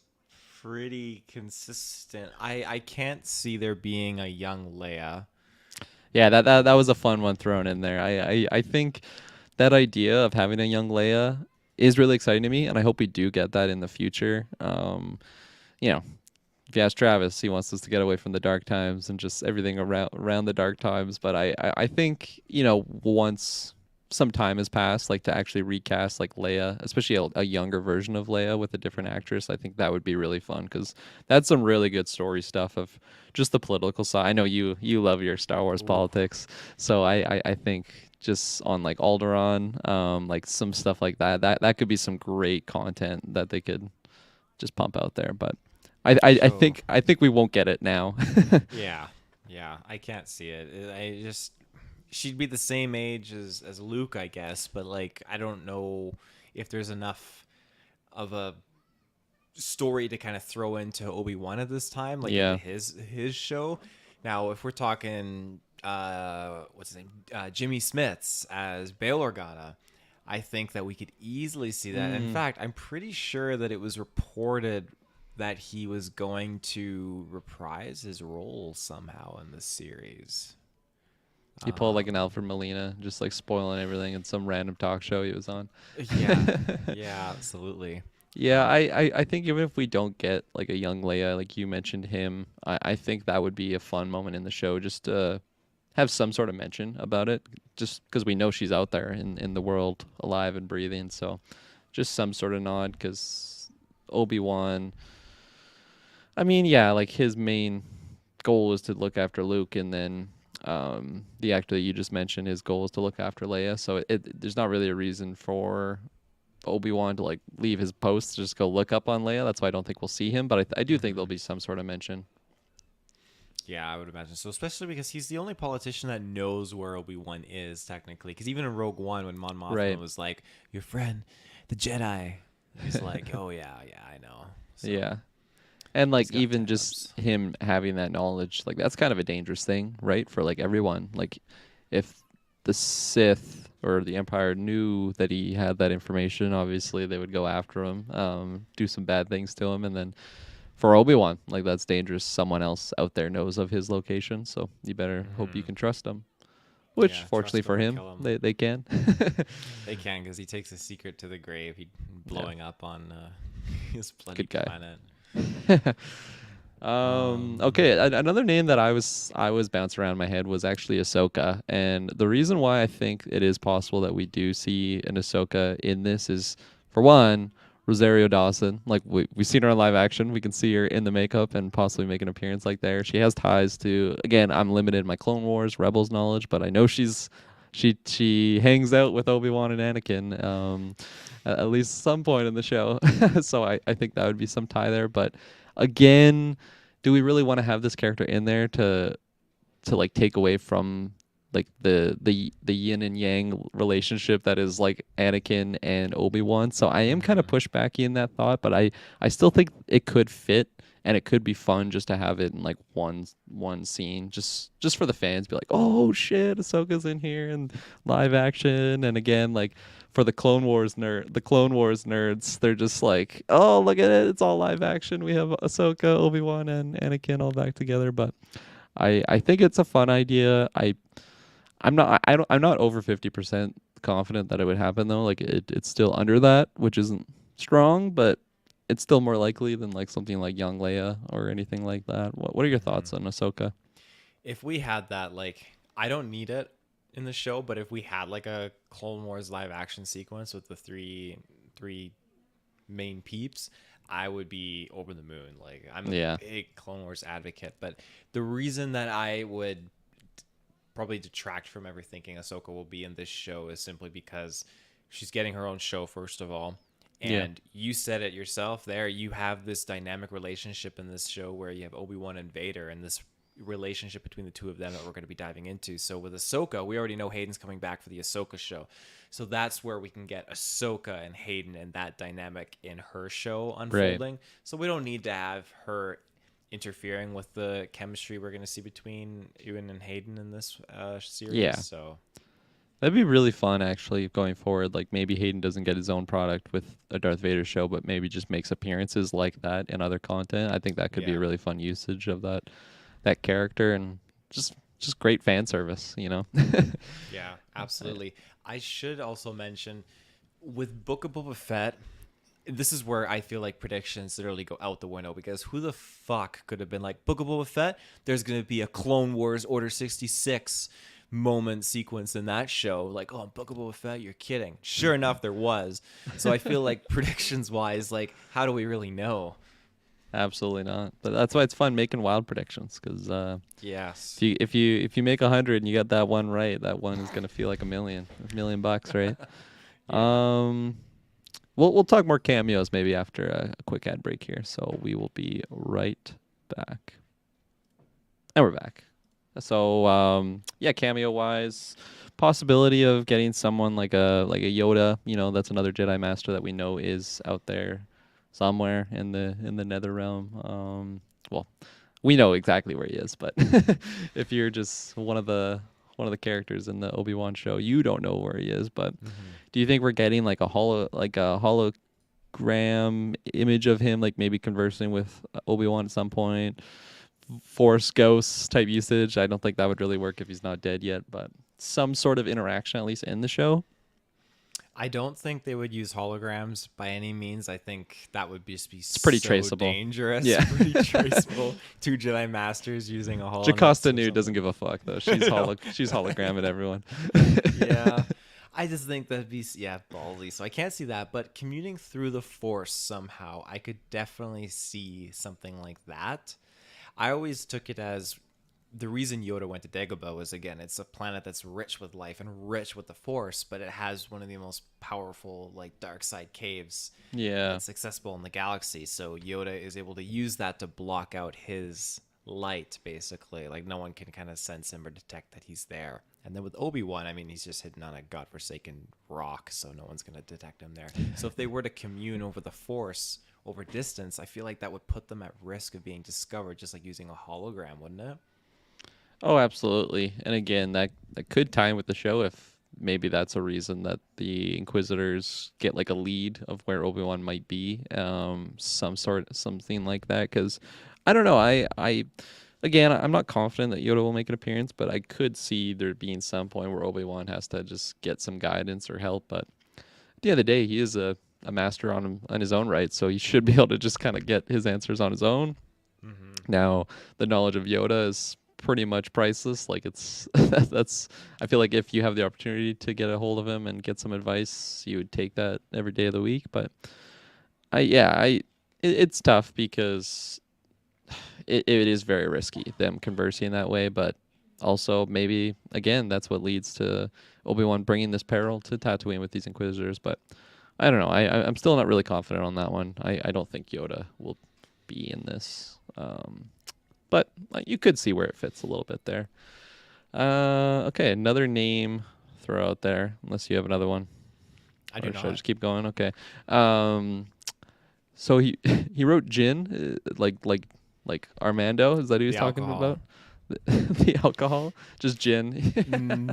pretty consistent. I can't see there being a young Leia. Yeah, that was a fun one thrown in there. I think that idea of having a young Leia is really exciting to me, and I hope we do get that in the future. If you ask Travis, he wants us to get away from the dark times and just everything around the dark times. But I think, once some time has passed, like to actually recast like Leia, especially a younger version of Leia with a different actress, I think that would be really fun because that's some really good story stuff of just the political side. I know you love your Star Wars politics, so I think just on like Alderaan, like some stuff like that could be some great content that they could just pump out there. But I think we won't get it now. Yeah, I can't see it. She'd be the same age as Luke, I guess, but like I don't know if there's enough of a story to kind of throw into Obi-Wan at this time, like into his show. Now, if we're talking what's his name, Jimmy Smits as Bail Organa, I think that we could easily see that. In fact, I'm pretty sure that it was reported that he was going to reprise his role somehow in this series. He pulled like an Alfred Molina, just like spoiling everything in some random talk show he was on. Yeah, absolutely. Yeah, I think even if we don't get like a young Leia, like you mentioned him, I think that would be a fun moment in the show just to have some sort of mention about it, just because we know she's out there in the world, alive and breathing. So just some sort of nod, because Obi-Wan, I mean, yeah, like his main goal is to look after Luke, and then the actor that you just mentioned, his goal is to look after Leia. So there's not really a reason for Obi-Wan to like leave his post to just go look up on Leia. That's why I don't think we'll see him, but I do think there'll be some sort of mention. Yeah, I would imagine so, especially because he's the only politician that knows where Obi-Wan is technically. Because even in Rogue One, when Mon Mothma was like, "Your friend, the Jedi," he's like, "Oh yeah, I know." So, yeah. And like even just him having that knowledge, like that's kind of a dangerous thing, right? For like everyone. Like if the Sith or the Empire knew that he had that information, obviously they would go after him, do some bad things to him, and then for Obi-Wan, like that's dangerous. Someone else out there knows of his location, so you better hope you can trust him. Which, Yeah, fortunately trust for him or him, kill him. they can. They can, because he takes a secret to the grave. He blowing up on his bloody Good guy. planet. Okay, another name that I was bouncing around my head was actually Ahsoka, and the reason why I think it is possible that we do see an Ahsoka in this is, for one, Rosario Dawson. Like we've seen her in live action, we can see her in the makeup and possibly make an appearance like there. She has ties to, again, I'm limited in my Clone Wars, Rebels knowledge, but I know she hangs out with Obi-Wan and Anakin, at least some point in the show. So I think that would be some tie there, but again, do we really want to have this character in there to like take away from like the yin and yang relationship that is like Anakin and Obi-Wan? So I am kind of pushbacky in that thought, but I still think it could fit and it could be fun just to have it in like one scene, just for the fans, be like, oh shit, Ahsoka's in here and live action. And again, like for the Clone Wars nerds, they're just like, oh, look at it, it's all live action. We have Ahsoka, Obi-Wan, and Anakin all back together. But I think it's a fun idea. I'm not over 50% confident that it would happen though. Like it's still under that, which isn't strong, but it's still more likely than like something like young Leia or anything like that. What are your thoughts on Ahsoka? If we had that, like, I don't need it in the show, but if we had like a Clone Wars live action sequence with the three main peeps, I would be over the moon. Like, I'm a big Clone Wars advocate, but the reason that I would probably detract from ever thinking Ahsoka will be in this show is simply because she's getting her own show, first of all. And you said it yourself there. You have this dynamic relationship in this show where you have Obi-Wan and Vader, and this relationship between the two of them that we're going to be diving into. So with Ahsoka, we already know Hayden's coming back for the Ahsoka show. So that's where we can get Ahsoka and Hayden and that dynamic in her show unfolding. Right. So we don't need to have her interfering with the chemistry we're going to see between Ewan and Hayden in this series. Yeah. So that'd be really fun, actually, going forward. Like, maybe Hayden doesn't get his own product with a Darth Vader show, but maybe just makes appearances like that in other content. I think that could be a really fun usage of that character, and just great fan service, you know? Yeah, absolutely. I should also mention, with Book of Boba Fett, this is where I feel like predictions literally go out the window, because who the fuck could have been like, Book of Boba Fett, there's going to be a Clone Wars Order 66 moment sequence in that show, like, oh, Book of Boba Fett, you're kidding. Sure enough, there was. So I feel like predictions wise, like, how do we really know? Absolutely not. But that's why it's fun making wild predictions, because yes, if you make 100 and you get that one right, that one is gonna feel like $1 million, right? We'll talk more cameos maybe after a quick ad break here. So we will be right back, and we're back. So cameo wise, possibility of getting someone like a Yoda. You know, that's another Jedi Master that we know is out there somewhere in the Nether Realm. Well, we know exactly where he is, but if you're just one of the characters in the Obi-Wan show, you don't know where he is. But do you think we're getting like a hologram image of him, like maybe conversing with Obi-Wan at some point? Force ghosts type usage. I don't think that would really work if he's not dead yet, but some sort of interaction at least in the show. I don't think they would use holograms by any means. I think that would just be pretty traceable. Dangerous. Yeah, pretty traceable. Two Jedi Masters using a hologram. Jocasta Nu doesn't give a fuck though. She's she's hologramming everyone. Yeah, I just think that'd be ballsy. So I can't see that, but commuting through the Force somehow, I could definitely see something like that. I always took it as the reason Yoda went to Dagobah was, again, it's a planet that's rich with life and rich with the Force, but it has one of the most powerful, like, dark side caves that's accessible in the galaxy. So Yoda is able to use that to block out his light, basically. Like, no one can kind of sense him or detect that he's there. And then with Obi-Wan, I mean, he's just hidden on a godforsaken rock, so no one's going to detect him there. So if they were to commune over the Force over distance, I feel like that would put them at risk of being discovered, just like using a hologram, wouldn't it? Oh, absolutely. And again, that could tie in with the show if maybe that's a reason that the Inquisitors get like a lead of where Obi-Wan might be, something like that. Because I don't know, again, I'm not confident that Yoda will make an appearance, but I could see there being some point where Obi-Wan has to just get some guidance or help. But at the end of the day, he is a master on his own right, so he should be able to just kind of get his answers on his own. Now, the knowledge of Yoda is pretty much priceless. Like it's that's I feel like if you have the opportunity to get a hold of him and get some advice, you would take that every day of the week. But it's tough because it is very risky them conversing that way. But also maybe again that's what leads to Obi-Wan bringing this peril to Tatooine with these Inquisitors. But I don't know. I'm still not really confident on that one. I don't think Yoda will be in this. But you could see where it fits a little bit there. Okay, another name throw out there, unless you have another one. I do not. Should I just keep going? Okay. So he he wrote Jinn, like Armando. Is that who he's talking alcohol. about? The alcohol, just gin.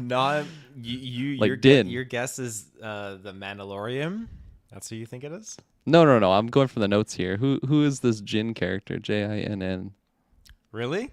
Not you. Like your Din. Your guess is the Mandalorian. That's who you think it is. No. I'm going from the notes here. Who is this Jinn character? Jinn. Really?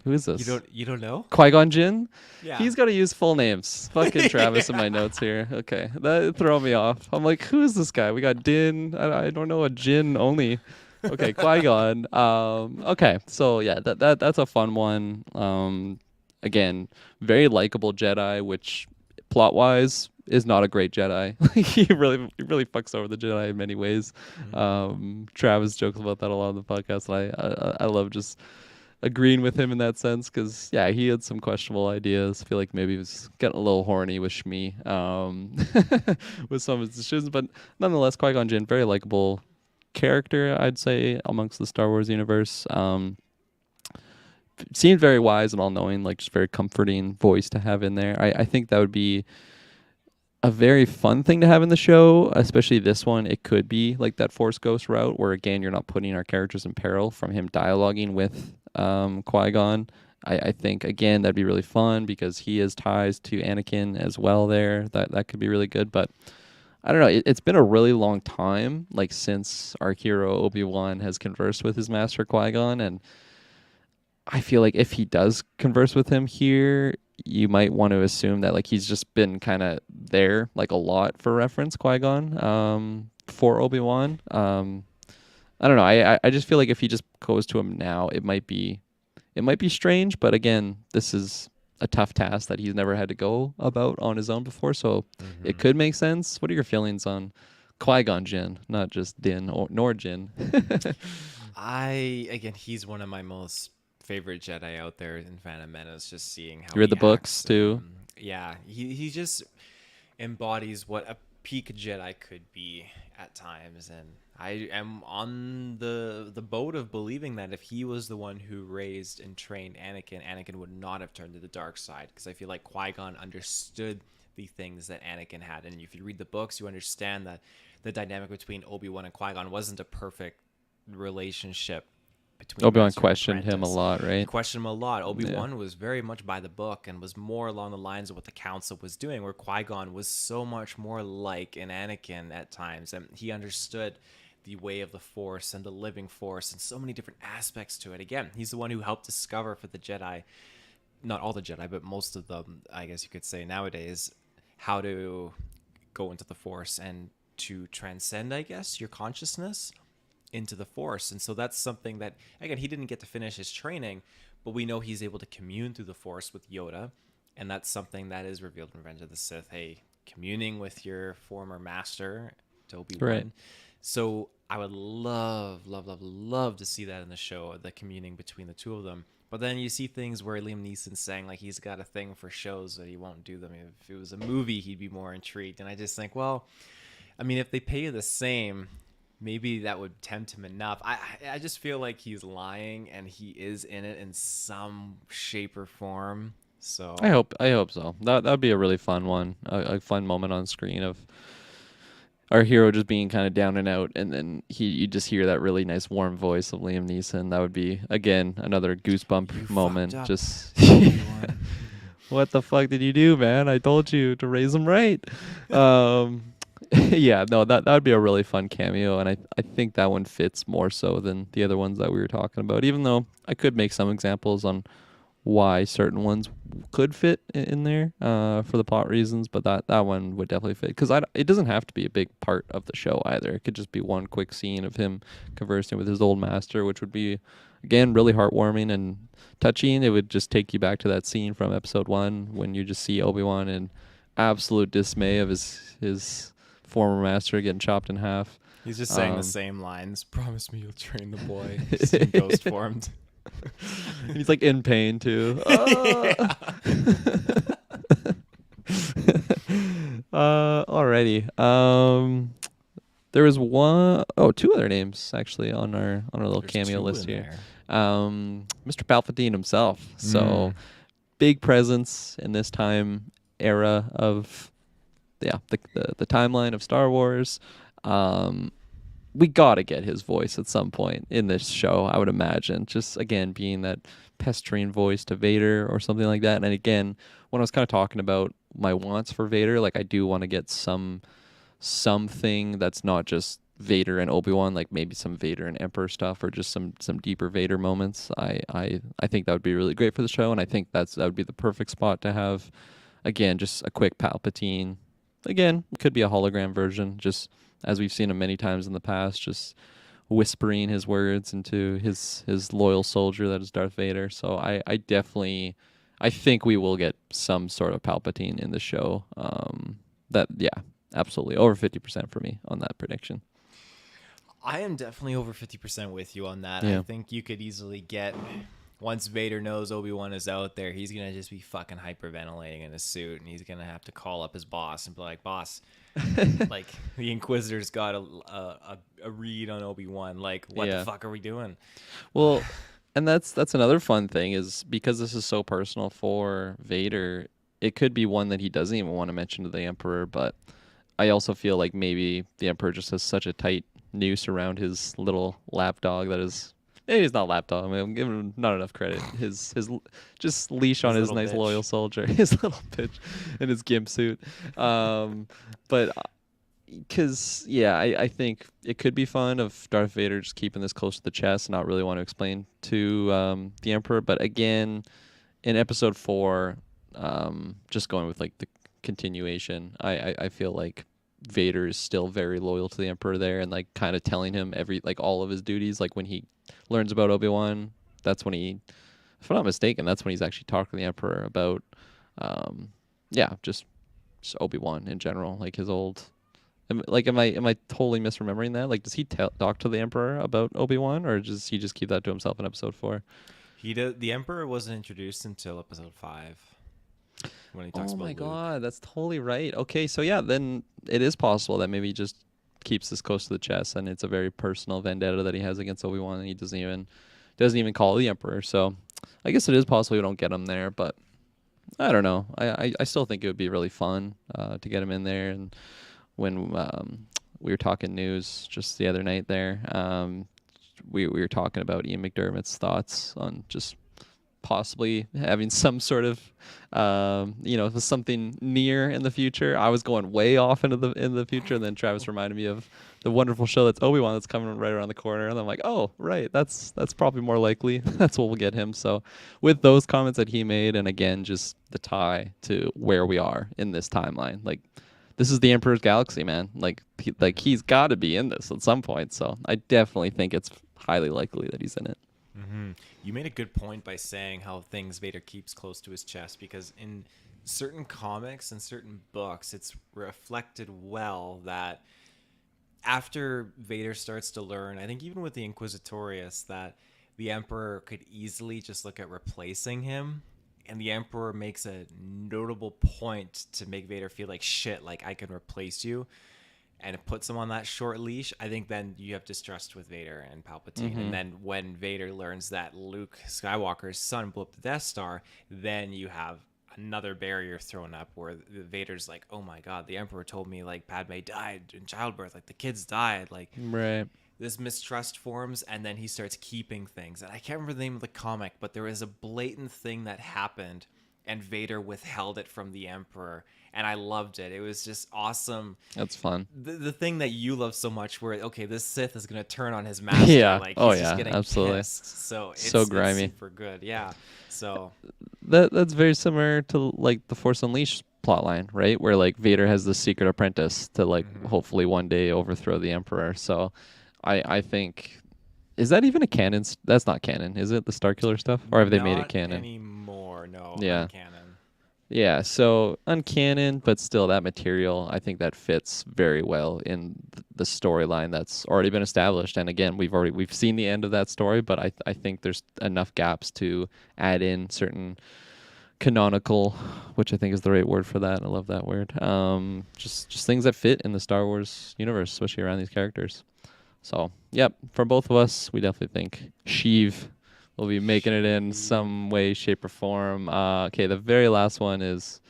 Who is this? You don't know? Qui-Gon Jinn? Yeah. He's got to use full names. Fucking Travis in my notes here. Okay, that throw me off. I'm like, who is this guy? We got Din. I don't know a Jinn only. Okay, Qui-Gon. Okay, so yeah, that's a fun one. Again, very likable Jedi, which plot-wise is not a great Jedi. He really fucks over the Jedi in many ways. Travis jokes about that a lot on the podcast, and I love just agreeing with him in that sense because yeah, he had some questionable ideas. I feel like maybe he was getting a little horny with Shmi with some of his decisions, but nonetheless, Qui-Gon Jinn, very likable character, I'd say, amongst the Star Wars universe. Seemed very wise and all-knowing, like just very comforting voice to have in there. I think that would be a very fun thing to have in the show, especially this one. It could be like that Force Ghost route where, again, you're not putting our characters in peril from him dialoguing with Qui-Gon. I think, again, that'd be really fun because he has ties to Anakin as well there. That could be really good. But I don't know. It's been a really long time, like, since our hero Obi-Wan has conversed with his master Qui-Gon, and I feel like if he does converse with him here, you might want to assume that like he's just been kind of there like a lot for reference, Qui-Gon, for Obi-Wan. I don't know. I just feel like if he just goes to him now, it might be strange. But again, this is a tough task that he's never had to go about on his own before, so it could make sense. What are your feelings on Qui-Gon Jinn, not just Din nor Jinn? Again, he's one of my most favorite Jedi out there in Phantom Menace. Just seeing how You read he the books acts, too? Yeah, he just embodies what a peak Jedi could be at times, and I am on the boat of believing that if he was the one who raised and trained Anakin would not have turned to the dark side, because I feel like Qui-Gon understood the things that Anakin had, and if you read the books, you understand that the dynamic between Obi-Wan and Qui-Gon wasn't a perfect relationship. Obi-Wan questioned him a lot, right? He questioned him a lot. Obi-Wan was very much by the book and was more along the lines of what the Council was doing, where Qui-Gon was so much more like an Anakin at times, and he understood the way of the Force and the living Force and so many different aspects to it. Again, he's the one who helped discover for the Jedi, not all the Jedi, but most of them, I guess you could say nowadays, how to go into the Force and to transcend, I guess, your consciousness into the Force. And so that's something that, again, he didn't get to finish his training, but we know he's able to commune through the Force with Yoda, and that's something that is revealed in Revenge of the Sith. Hey, communing with your former master, Obi-Wan. Right. So I would love to see that in the show, the communing between the two of them. But then you see things where Liam Neeson's saying like he's got a thing for shows that he won't do them. If it was a movie, he'd be more intrigued. And I just think, well, I mean, if they pay you the same, maybe that would tempt him enough. I just feel like he's lying, and he is in it in some shape or form. So I hope so. That'd be a really fun one, a fun moment on screen of our hero just being kind of down and out, and then you just hear that really nice warm voice of Liam Neeson. That would be, again, another goosebump moment. Just What the fuck did you do, man? I told you to raise him right. Yeah, no, that would be a really fun cameo, and I think that one fits more so than the other ones that we were talking about. Even though I could make some examples on why certain ones could fit in there for the plot reasons, but that one would definitely fit because it doesn't have to be a big part of the show either. It could just be one quick scene of him conversing with his old master, which would be again really heartwarming and touching. It would just take you back to that scene from episode 1 when you just see Obi-Wan in absolute dismay of his former master getting chopped in half. He's just saying the same lines. Promise me you'll train the boy. Just in ghost formed. He's like in pain too. Alrighty. There was two other names actually on our little There's cameo two list in here. there. Mr. Palpatine himself. So big presence in this time era of the timeline of Star Wars. We gotta get his voice at some point in this show, I would imagine. Just again being that pestering voice to Vader or something like that. And again, when I was kind of talking about my wants for Vader, like I do want to get something that's not just Vader and Obi-Wan, like maybe some Vader and Emperor stuff, or just some deeper Vader moments. I think that would be really great for the show, and I think that would be the perfect spot to have. Again, just a quick Palpatine. Again, it could be a hologram version, just as we've seen him many times in the past, just whispering his words into his loyal soldier that is Darth Vader. So I think we will get some sort of Palpatine in the show. Absolutely over 50% for me on that prediction. I am definitely over 50% with you on that. Yeah. I think you could easily get, once Vader knows Obi-Wan is out there, he's going to just be fucking hyperventilating in his suit, and he's going to have to call up his boss and be like, boss, like, the Inquisitor's got a read on Obi-Wan. Like, what the fuck are we doing? Well, and that's another fun thing is because this is so personal for Vader, it could be one that he doesn't even want to mention to the Emperor, but I also feel like maybe the Emperor just has such a tight noose around his little lapdog that is... Maybe he's not lapdog. I mean, I'm giving him not enough credit. His just leash on his nice bitch. loyal soldier. His little bitch in his gimp suit. But because I think it could be fun of Darth Vader just keeping this close to the chest and not really want to explain to the Emperor. But again, in Episode 4, just going with like the continuation, I feel like Vader is still very loyal to the Emperor there, and like kind of telling him all of his duties. Like when he learns about Obi-Wan, that's when if I'm not mistaken, that's when he's actually talking to the Emperor about just Obi-Wan in general, like his old... Am I totally misremembering that? Like, does he talk to the Emperor about Obi-Wan, or does he just keep that to himself in Episode 4? The Emperor wasn't introduced until Episode 5. When he talks about Luke. God, that's totally right. Okay, so yeah, then it is possible that maybe he just keeps this close to the chest, and it's a very personal vendetta that he has against Obi-Wan, and he doesn't even call the Emperor. So I guess it is possible we don't get him there, but I don't know. I still think it would be really fun to get him in there. And when we were talking news just the other night there, we were talking about Ian McDermott's thoughts on just possibly having some sort of something near in the future. I was going way off in the future, and then Travis reminded me of the wonderful show that's Obi-Wan that's coming right around the corner, and I'm like, oh right, that's probably more likely. That's what we'll get him. So with those comments that he made, and again just the tie to where we are in this timeline, like this is the Emperor's Galaxy, man. Like he's got to be in this at some point. So I definitely think it's highly likely that he's in it. Mm-hmm. You made a good point by saying how things Vader keeps close to his chest, because in certain comics and certain books, it's reflected well that after Vader starts to learn, I think even with the Inquisitorius, that the Emperor could easily just look at replacing him, and the Emperor makes a notable point to make Vader feel like shit, like I can replace you. And it puts him on that short leash. I think then you have distrust with Vader and Palpatine. Mm-hmm. And then when Vader learns that Luke Skywalker's son blew up the Death Star, then you have another barrier thrown up where Vader's like, oh my God, the Emperor told me like Padme died in childbirth, like the kids died, like right. This mistrust forms, and then he starts keeping things. And I can't remember the name of the comic, but there is a blatant thing that happened and Vader withheld it from the Emperor. And I loved it. It was just awesome. That's fun. The thing that you love so much, where okay, this Sith is gonna turn on his master. Yeah. Like Oh, he's just yeah, getting absolutely. pissed. So it's So grimy. It's super good. Yeah. So That's very similar to like the Force Unleashed plotline, right? Where like Vader has the secret apprentice to like hopefully one day overthrow the Emperor. So I think, is that even a canon? That's not canon, is it? The Starkiller stuff, or have they made it not canon? anymore? No. Yeah. Canon. Yeah, so uncanon, but still that material, I think that fits very well in the storyline that's already been established. And again, we've seen the end of that story, but I think there's enough gaps to add in certain canonical, which I think is the right word for that. I love that word. Just things that fit in the Star Wars universe, especially around these characters. So, yep, for both of us, we definitely think Sheev will be making it in some way, shape, or form. Okay, the very last one is...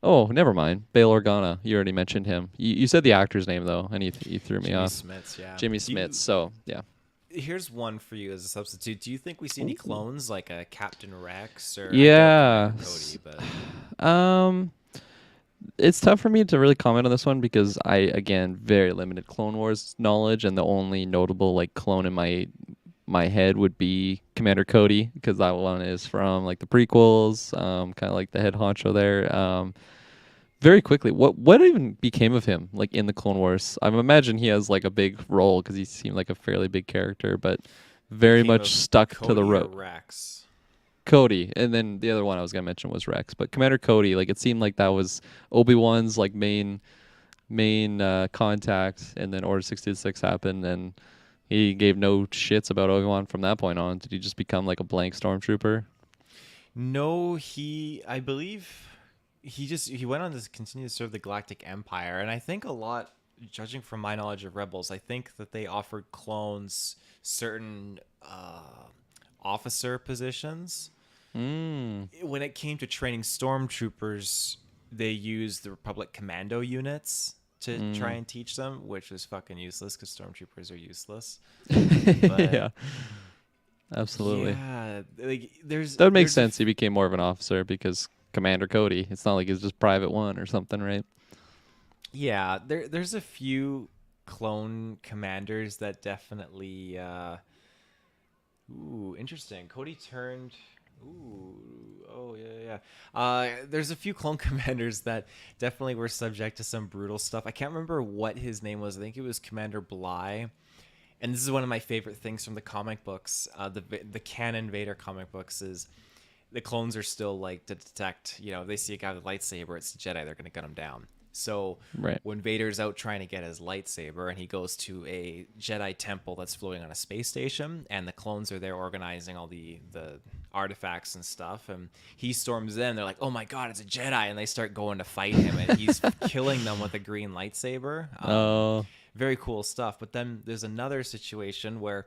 Oh, never mind. Bail Organa. You already mentioned him. You said the actor's name, though, and you threw me Jimmy off. Smits, yeah. Jimmy Smits, so, yeah. Here's one for you as a substitute. Do you think we see any clones, like a Captain Rex or Yeah. Cody? But It's tough for me to really comment on this one because I, again, very limited Clone Wars knowledge, and the only notable like clone in my head would be Commander Cody, because that one is from like the prequels, kind of like the head honcho there. Very quickly, what even became of him like in the Clone Wars? I imagine he has like a big role because he seemed like a fairly big character, but very Became much of stuck to the Cody or road. Rex. Cody, and then the other one I was gonna mention was Rex, but Commander Cody, like it seemed like that was Obi-Wan's like main contact, and then Order 66 happened, and he gave no shits about Obi-Wan from that point on. Did he just become like a blank stormtrooper? No, I believe he went on to continue to serve the Galactic Empire, and I think a lot, judging from my knowledge of Rebels, I think that they offered clones certain officer positions. When it came to training stormtroopers, they used the Republic commando units to try and teach them, which was fucking useless because stormtroopers are useless. But Yeah, absolutely. yeah, like That would make sense. He became more of an officer because Commander Cody. It's not like he's just Private One or something, right? Yeah, there's a few clone commanders that definitely interesting. Cody turned there's a few clone commanders that definitely were subject to some brutal stuff. I can't remember what his name was. I think it was Commander Bly. And this is one of my favorite things from the comic books. The canon Vader comic books is the clones are still like to detect, if they see a guy with a lightsaber, it's a Jedi, they're going to gun him down. So Right. when Vader's out trying to get his lightsaber and he goes to a Jedi temple that's floating on a space station, and the clones are there organizing all the artifacts and stuff, and he storms in, they're like, oh my god, it's a Jedi, and they start going to fight him, and he's killing them with a green lightsaber. Very cool stuff. But then there's another situation where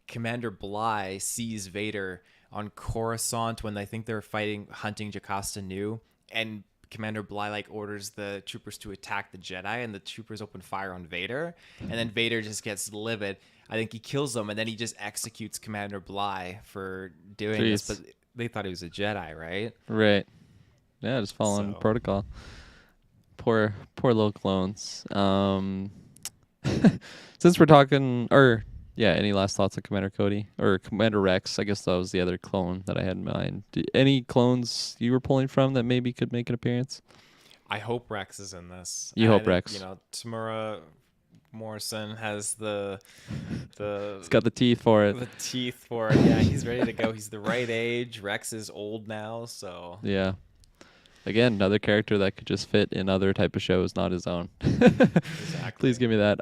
Commander Bly sees Vader on Coruscant when they think they're hunting Jocasta Nu, and Commander Bly orders the troopers to attack the Jedi, and the troopers open fire on Vader, and then Vader just gets livid. I think he kills them, and then he just executes Commander Bly for doing this. But they thought he was a Jedi, right? Right. Yeah, just following protocol. Poor little clones. Since we're talking, any last thoughts on Commander Cody or Commander Rex? I guess that was the other clone that I had in mind. Any clones you were pulling from that maybe could make an appearance? I hope Rex is in this. You hope Rex. Tamura Morrison has the He's got the teeth for it. The teeth for it. Yeah, he's ready to go. He's the right age. Rex is old now, so yeah. Again, another character that could just fit in other type of shows, not his own. Exactly. Please give me that.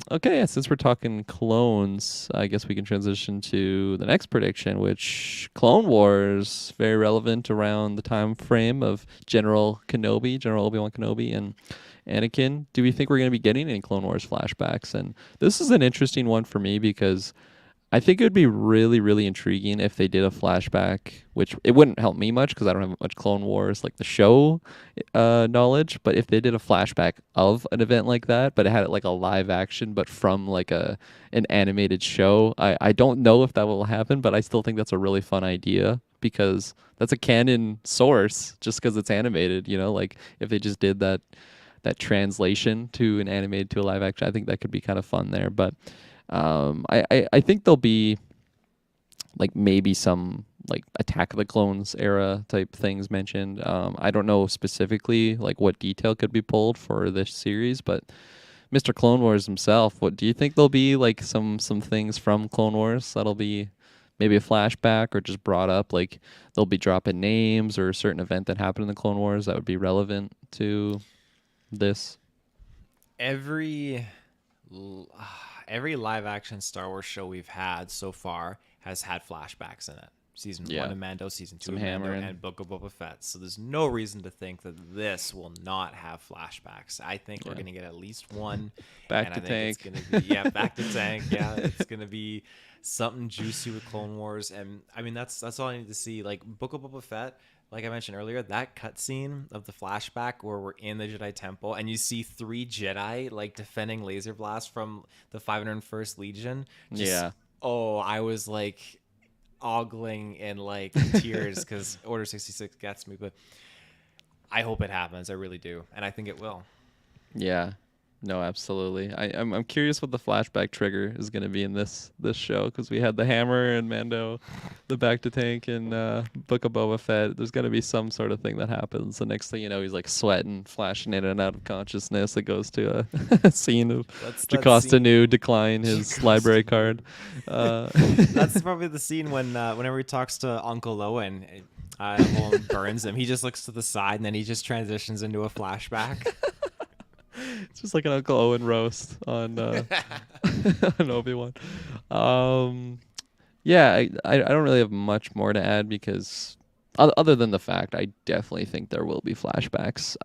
Okay, since we're talking clones, I guess we can transition to the next prediction, which Clone Wars, very relevant around the time frame of General Obi-Wan Kenobi, and Anakin. Do we think we're going to be getting any Clone Wars flashbacks? And this is an interesting one for me because I think it would be really, really intriguing if they did a flashback, which it wouldn't help me much because I don't have much Clone Wars, like the show knowledge. But if they did a flashback of an event like that, but it had it like a live action, but from like an animated show, I don't know if that will happen, but I still think that's a really fun idea because that's a canon source just because it's animated, you know, like if they just did that translation to an animated to a live action, I think that could be kind of fun there. But I think there'll be like maybe some like Attack of the Clones era type things mentioned. I don't know specifically like what detail could be pulled for this series, but Mr. Clone Wars himself, what do you think there'll be like some things from Clone Wars that'll be maybe a flashback or just brought up, like they'll be dropping names or a certain event that happened in the Clone Wars that would be relevant to this? Every live action Star Wars show we've had so far has had flashbacks in it. Season 1 of Mando, Season 2 Some of Mando, hammering. and Book of Boba Fett. So there's no reason to think that this will not have flashbacks. I think we're going to get at least one. Back and to I think tank. It's gonna be, back to tank. Yeah, it's going to be something juicy with Clone Wars. And I mean, that's all I need to see. Like Book of Boba Fett, like I mentioned earlier, that cutscene of the flashback where we're in the Jedi Temple and you see 3 Jedi like defending laser blasts from the 501st Legion. Oh, I was like ogling in like tears because Order 66 gets me, but I hope it happens. I really do, and I think it will. Yeah. No, absolutely. I'm curious what the flashback trigger is going to be in this show, because we had the hammer and Mando, the back to tank and Book of Boba Fett. There's going to be some sort of thing that happens. The next thing you know, he's like sweating, flashing in and out of consciousness. It goes to a scene of Jocasta Nu decline his library card. That's probably the scene when whenever he talks to Uncle Owen, Owen burns him. He just looks to the side and then he just transitions into a flashback. It's just like an Uncle Owen roast on on Obi-Wan. Yeah, I don't really have much more to add, because other than the fact I definitely think there will be flashbacks.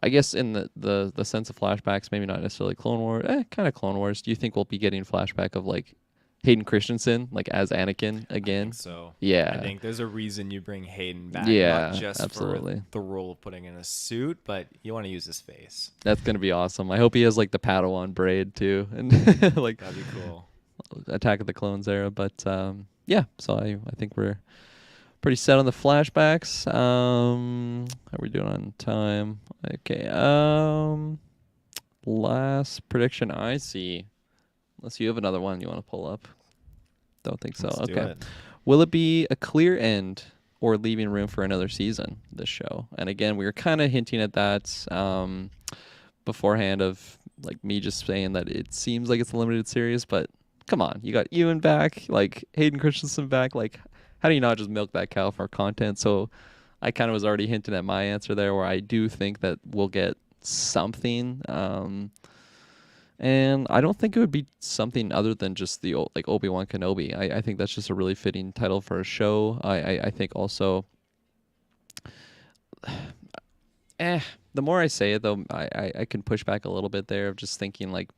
I guess in the sense of flashbacks, maybe not necessarily Clone Wars, kind of Clone Wars. Do you think we'll be getting flashback of like Hayden Christensen like as Anakin again? I think so. Yeah. I think there's a reason you bring Hayden back. Yeah, not just absolutely. for the role of putting in a suit, but you want to use his face. That's gonna be awesome. I hope he has like the Padawan braid too, and like That'd be cool. Attack of the Clones era. But yeah, so I think we're pretty set on the flashbacks. How are we doing on time? Okay. Last prediction I see, unless you have another one you want to pull up. Don't think so. Let's do Okay. it. Will it be a clear end or leaving room for another season, this show? And again, we were kind of hinting at that beforehand, of like me just saying that it seems like it's a limited series, but come on, you got Ewan back, like Hayden Christensen back, like how do you not just milk that cow for content? So I kind of was already hinting at my answer there, where I do think that we'll get something. And I don't think it would be something other than just the like Obi-Wan Kenobi. I think that's just a really fitting title for a show. I think also, the more I say it though, I can push back a little bit there of just thinking like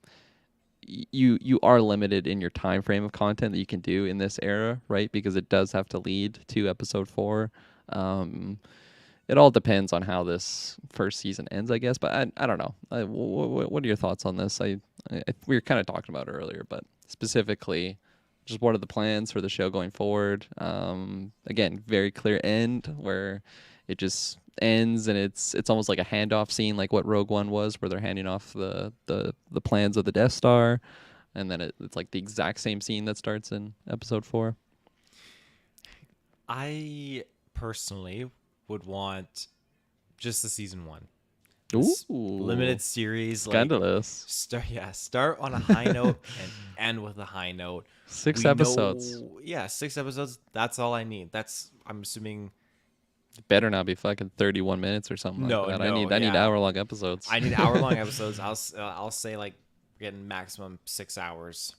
you are limited in your time frame of content that you can do in this era, right? Because it does have to lead to episode 4. It all depends on how this first season ends, I guess. But I don't know. What are your thoughts on this? We were kind of talking about it earlier, but specifically, just what are the plans for the show going forward? Again, very clear end where it just ends, and it's almost like a handoff scene, like what Rogue One was, where they're handing off the plans of the Death Star, and then it's like the exact same scene that starts in episode 4. I personally would want just the season 1. Ooh, limited series. scandalous. Start on a high note and end with a high note. 6 episodes. 6 episodes. That's all I need. I'm assuming. Better not be fucking 31 minutes or something like that. I need hour-long episodes. I need hour-long episodes. I'll say like getting maximum 6 hours.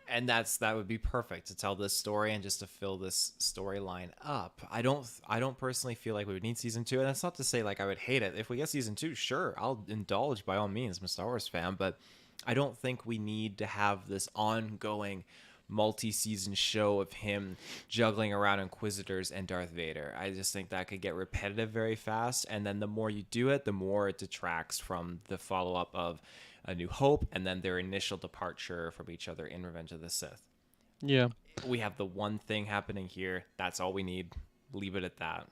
And that would be perfect to tell this story and just to fill this storyline up. I don't personally feel like we would need season 2, and that's not to say like I would hate it. If we get season 2, sure, I'll indulge by all means. I'm a Star Wars fan, but I don't think we need to have this ongoing multi-season show of him juggling around Inquisitors and Darth Vader. I just think that could get repetitive very fast, and then the more you do it, the more it detracts from the follow-up of A New Hope and then their initial departure from each other in Revenge of the Sith. Yeah. we have the one thing happening here. That's all we need. Leave it at that.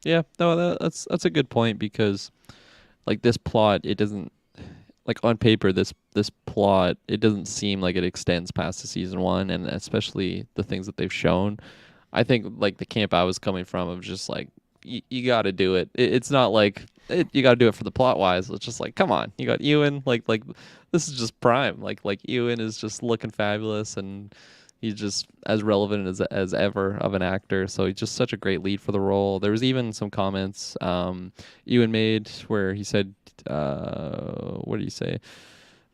Yeah, no, that's a good point because like this plot, it doesn't like on paper this plot it doesn't seem like it extends past the season one, and especially the things that they've shown. I think like the camp I was coming from of just like you got to do it. It's not like you got to do it for the plot wise. It's just like come on, you got Ewan like this is just prime. Like Ewan is just looking fabulous and he's just as relevant as ever of an actor. So he's just such a great lead for the role. There was even some comments Ewan made where he said, what did he say?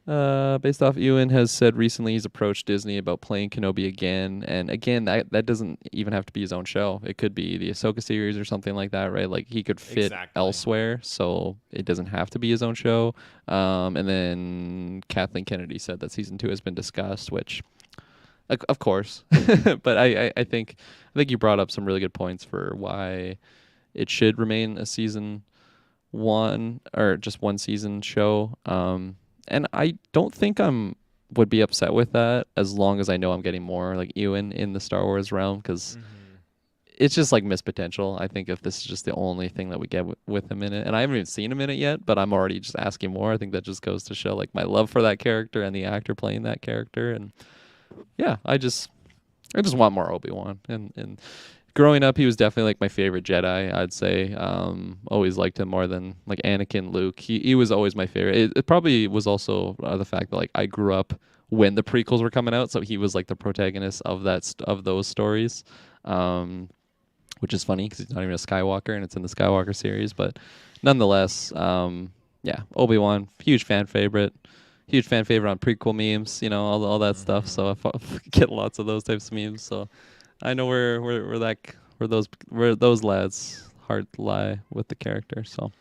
Based off Ewan has said recently he's approached Disney about playing Kenobi again. And again, that doesn't even have to be his own show. It could be the Ahsoka series or something like that, right? Like he could fit elsewhere. So it doesn't have to be his own show. And then Kathleen Kennedy said that season 2 has been discussed, which of course, but I think you brought up some really good points for why it should remain a season 1 or just one season show. And I don't think would be upset with that as long as I know I'm getting more like Ewan in the Star Wars realm because it's just like missed potential. I think if this is just the only thing that we get with him in it, and I haven't even seen him in it yet, but I'm already just asking more. I think that just goes to show like my love for that character and the actor playing that character. And yeah, I just want more Obi-Wan. And growing up, he was definitely like my favorite Jedi, I'd say. Always liked him more than like Anakin, Luke. He was always my favorite. It probably was also the fact that like I grew up when the prequels were coming out, so he was like the protagonist of of those stories, which is funny because he's not even a Skywalker and it's in the Skywalker series. But nonetheless, yeah, Obi-Wan, huge fan favorite. Huge fan favorite on prequel memes, you know, all that stuff. So I get lots of those types of memes. So I know where those lads' heart lie with the character. So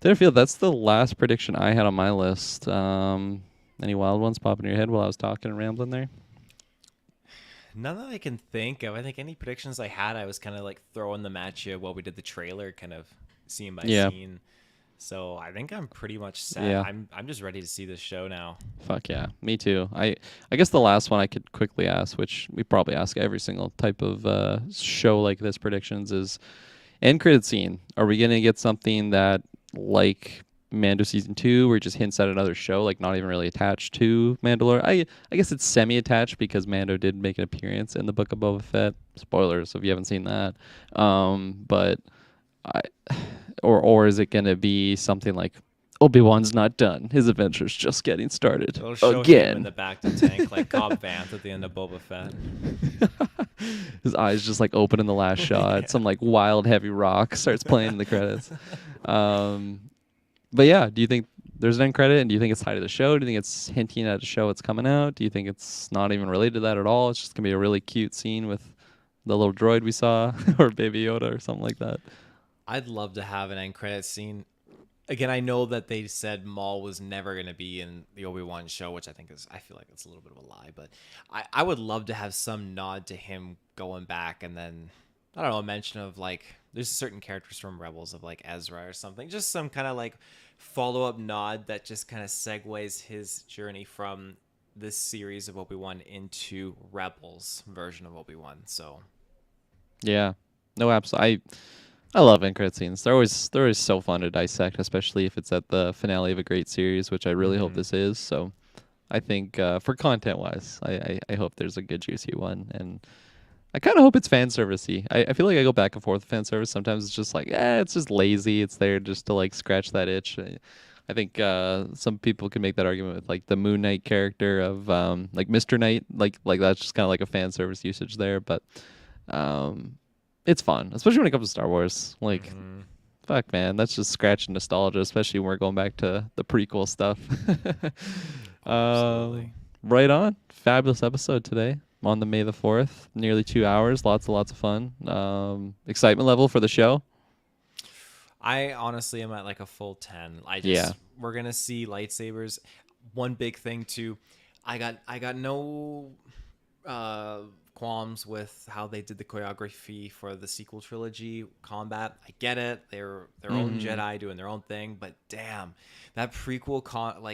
I feel that's the last prediction I had on my list. Any wild ones pop in your head while I was talking and rambling there? None that I can think of. I think any predictions I had, I was kind of like throwing them at you while we did the trailer, kind of scene by scene. So I think I'm pretty much set. Yeah. I'm just ready to see this show now. Fuck yeah, me too. I guess the last one I could quickly ask, which we probably ask every single type of show like this, predictions, is end credit scene. Are we gonna get something that like Mando season 2, where it just hints at another show, like not even really attached to Mandalore? I guess it's semi-attached because Mando did make an appearance in the Book of Boba Fett. Spoilers if you haven't seen that. But or is it going to be something like Obi-Wan's not done, his adventure's just getting started It'll show again him in the back to tank like Cobb Vanth at the end of Boba Fett. His eyes just like open in the last shot. Some like wild heavy rock starts playing in the credits. But yeah, do you think there's an end credit, and do you think it's tied to the show? Do you think it's hinting at a show that's coming out? Do you think it's not even related to that at all? It's just gonna be a really cute scene with the little droid we saw or Baby Yoda or something like that? I'd love to have an end credit scene. Again, I know that they said Maul was never going to be in the Obi-Wan show, which I feel like it's a little bit of a lie, but I would love to have some nod to him going back, and then, I don't know, a mention of like, there's certain characters from Rebels of like Ezra or something, just some kind of like follow-up nod that just kind of segues his journey from this series of Obi-Wan into Rebels version of Obi-Wan. So yeah, no, absolutely. I love end credit scenes. They're always so fun to dissect, especially if it's at the finale of a great series, which I really hope this is. So I think for content wise, I hope there's a good juicy one, and I kind of hope it's fan servicey. I feel like I go back and forth with fan service. Sometimes it's just like, it's just lazy. It's there just to like scratch that itch. I think some people can make that argument with like the Moon Knight character of like Mr. Knight, like that's just kind of like a fan service usage there, but it's fun, especially when it comes to Star Wars. Like, fuck, man, that's just scratching nostalgia, especially when we're going back to the prequel stuff. Absolutely. Right on. Fabulous episode today on the May the 4th. Nearly 2 hours. Lots of fun. Excitement level for the show? I honestly am at like a full 10. We're going to see lightsabers. One big thing too, I got no qualms with how they did the choreography for the sequel trilogy combat. I get it; they're their own Jedi doing their own thing, but damn, that prequel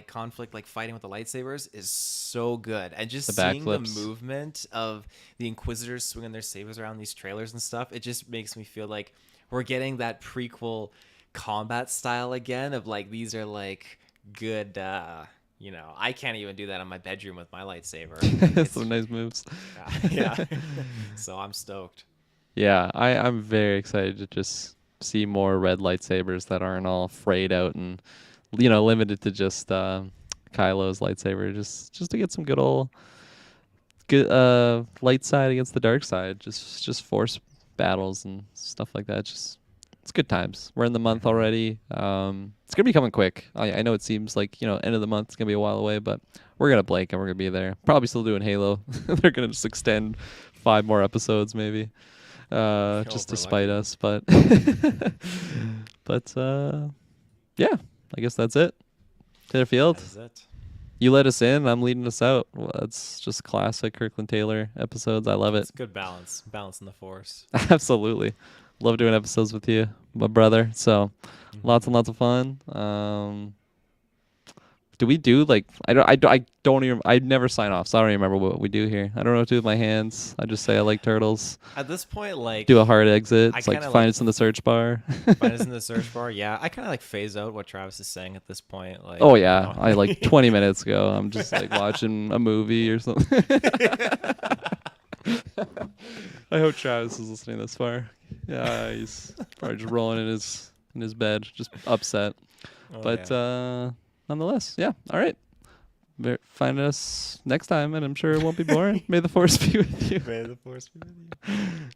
conflict, like fighting with the lightsabers, is so good. And just seeing the movement of the Inquisitors swinging their sabers around these trailers and stuff, it just makes me feel like we're getting that prequel combat style again. Of like, these are like good. I can't even do that in my bedroom with my lightsaber. Some nice moves. Yeah. So I'm stoked. Yeah, I'm very excited to just see more red lightsabers that aren't all frayed out and limited to just Kylo's lightsaber. Just to get some good light side against the dark side. Just force battles and stuff like that. It's good times. We're in the month already. It's gonna be coming quick. I know it seems like end of the month. It's gonna be a while away, but we're gonna blink and we're gonna be there. Probably still doing Halo. They're gonna just extend 5 more episodes maybe, just to spite us. But yeah, I guess that's it. Taylorfield. That is it. You let us in. I'm leading us out. Well, that's just classic Kirkland Taylor episodes. I love it. It's good balance in the Force. Absolutely. Love doing episodes with you, my brother. So lots and lots of fun. Do we do like I don't even I never sign off, so I don't even remember what we do here. I don't know what to do with my hands. I just say I like turtles. At this point, like do a hard exit. It's like find us in the search bar. Find us in the search bar. Yeah, I kind of like phase out what Travis is saying at this point. Like, oh yeah, I like 20 minutes ago. I'm just like watching a movie or something. I hope Travis is listening this far. Yeah, he's probably just rolling in his bed, just upset. Nonetheless, yeah. All right. Find us next time, and I'm sure it won't be boring. May the Force be with you. May the Force be with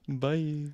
you. Bye.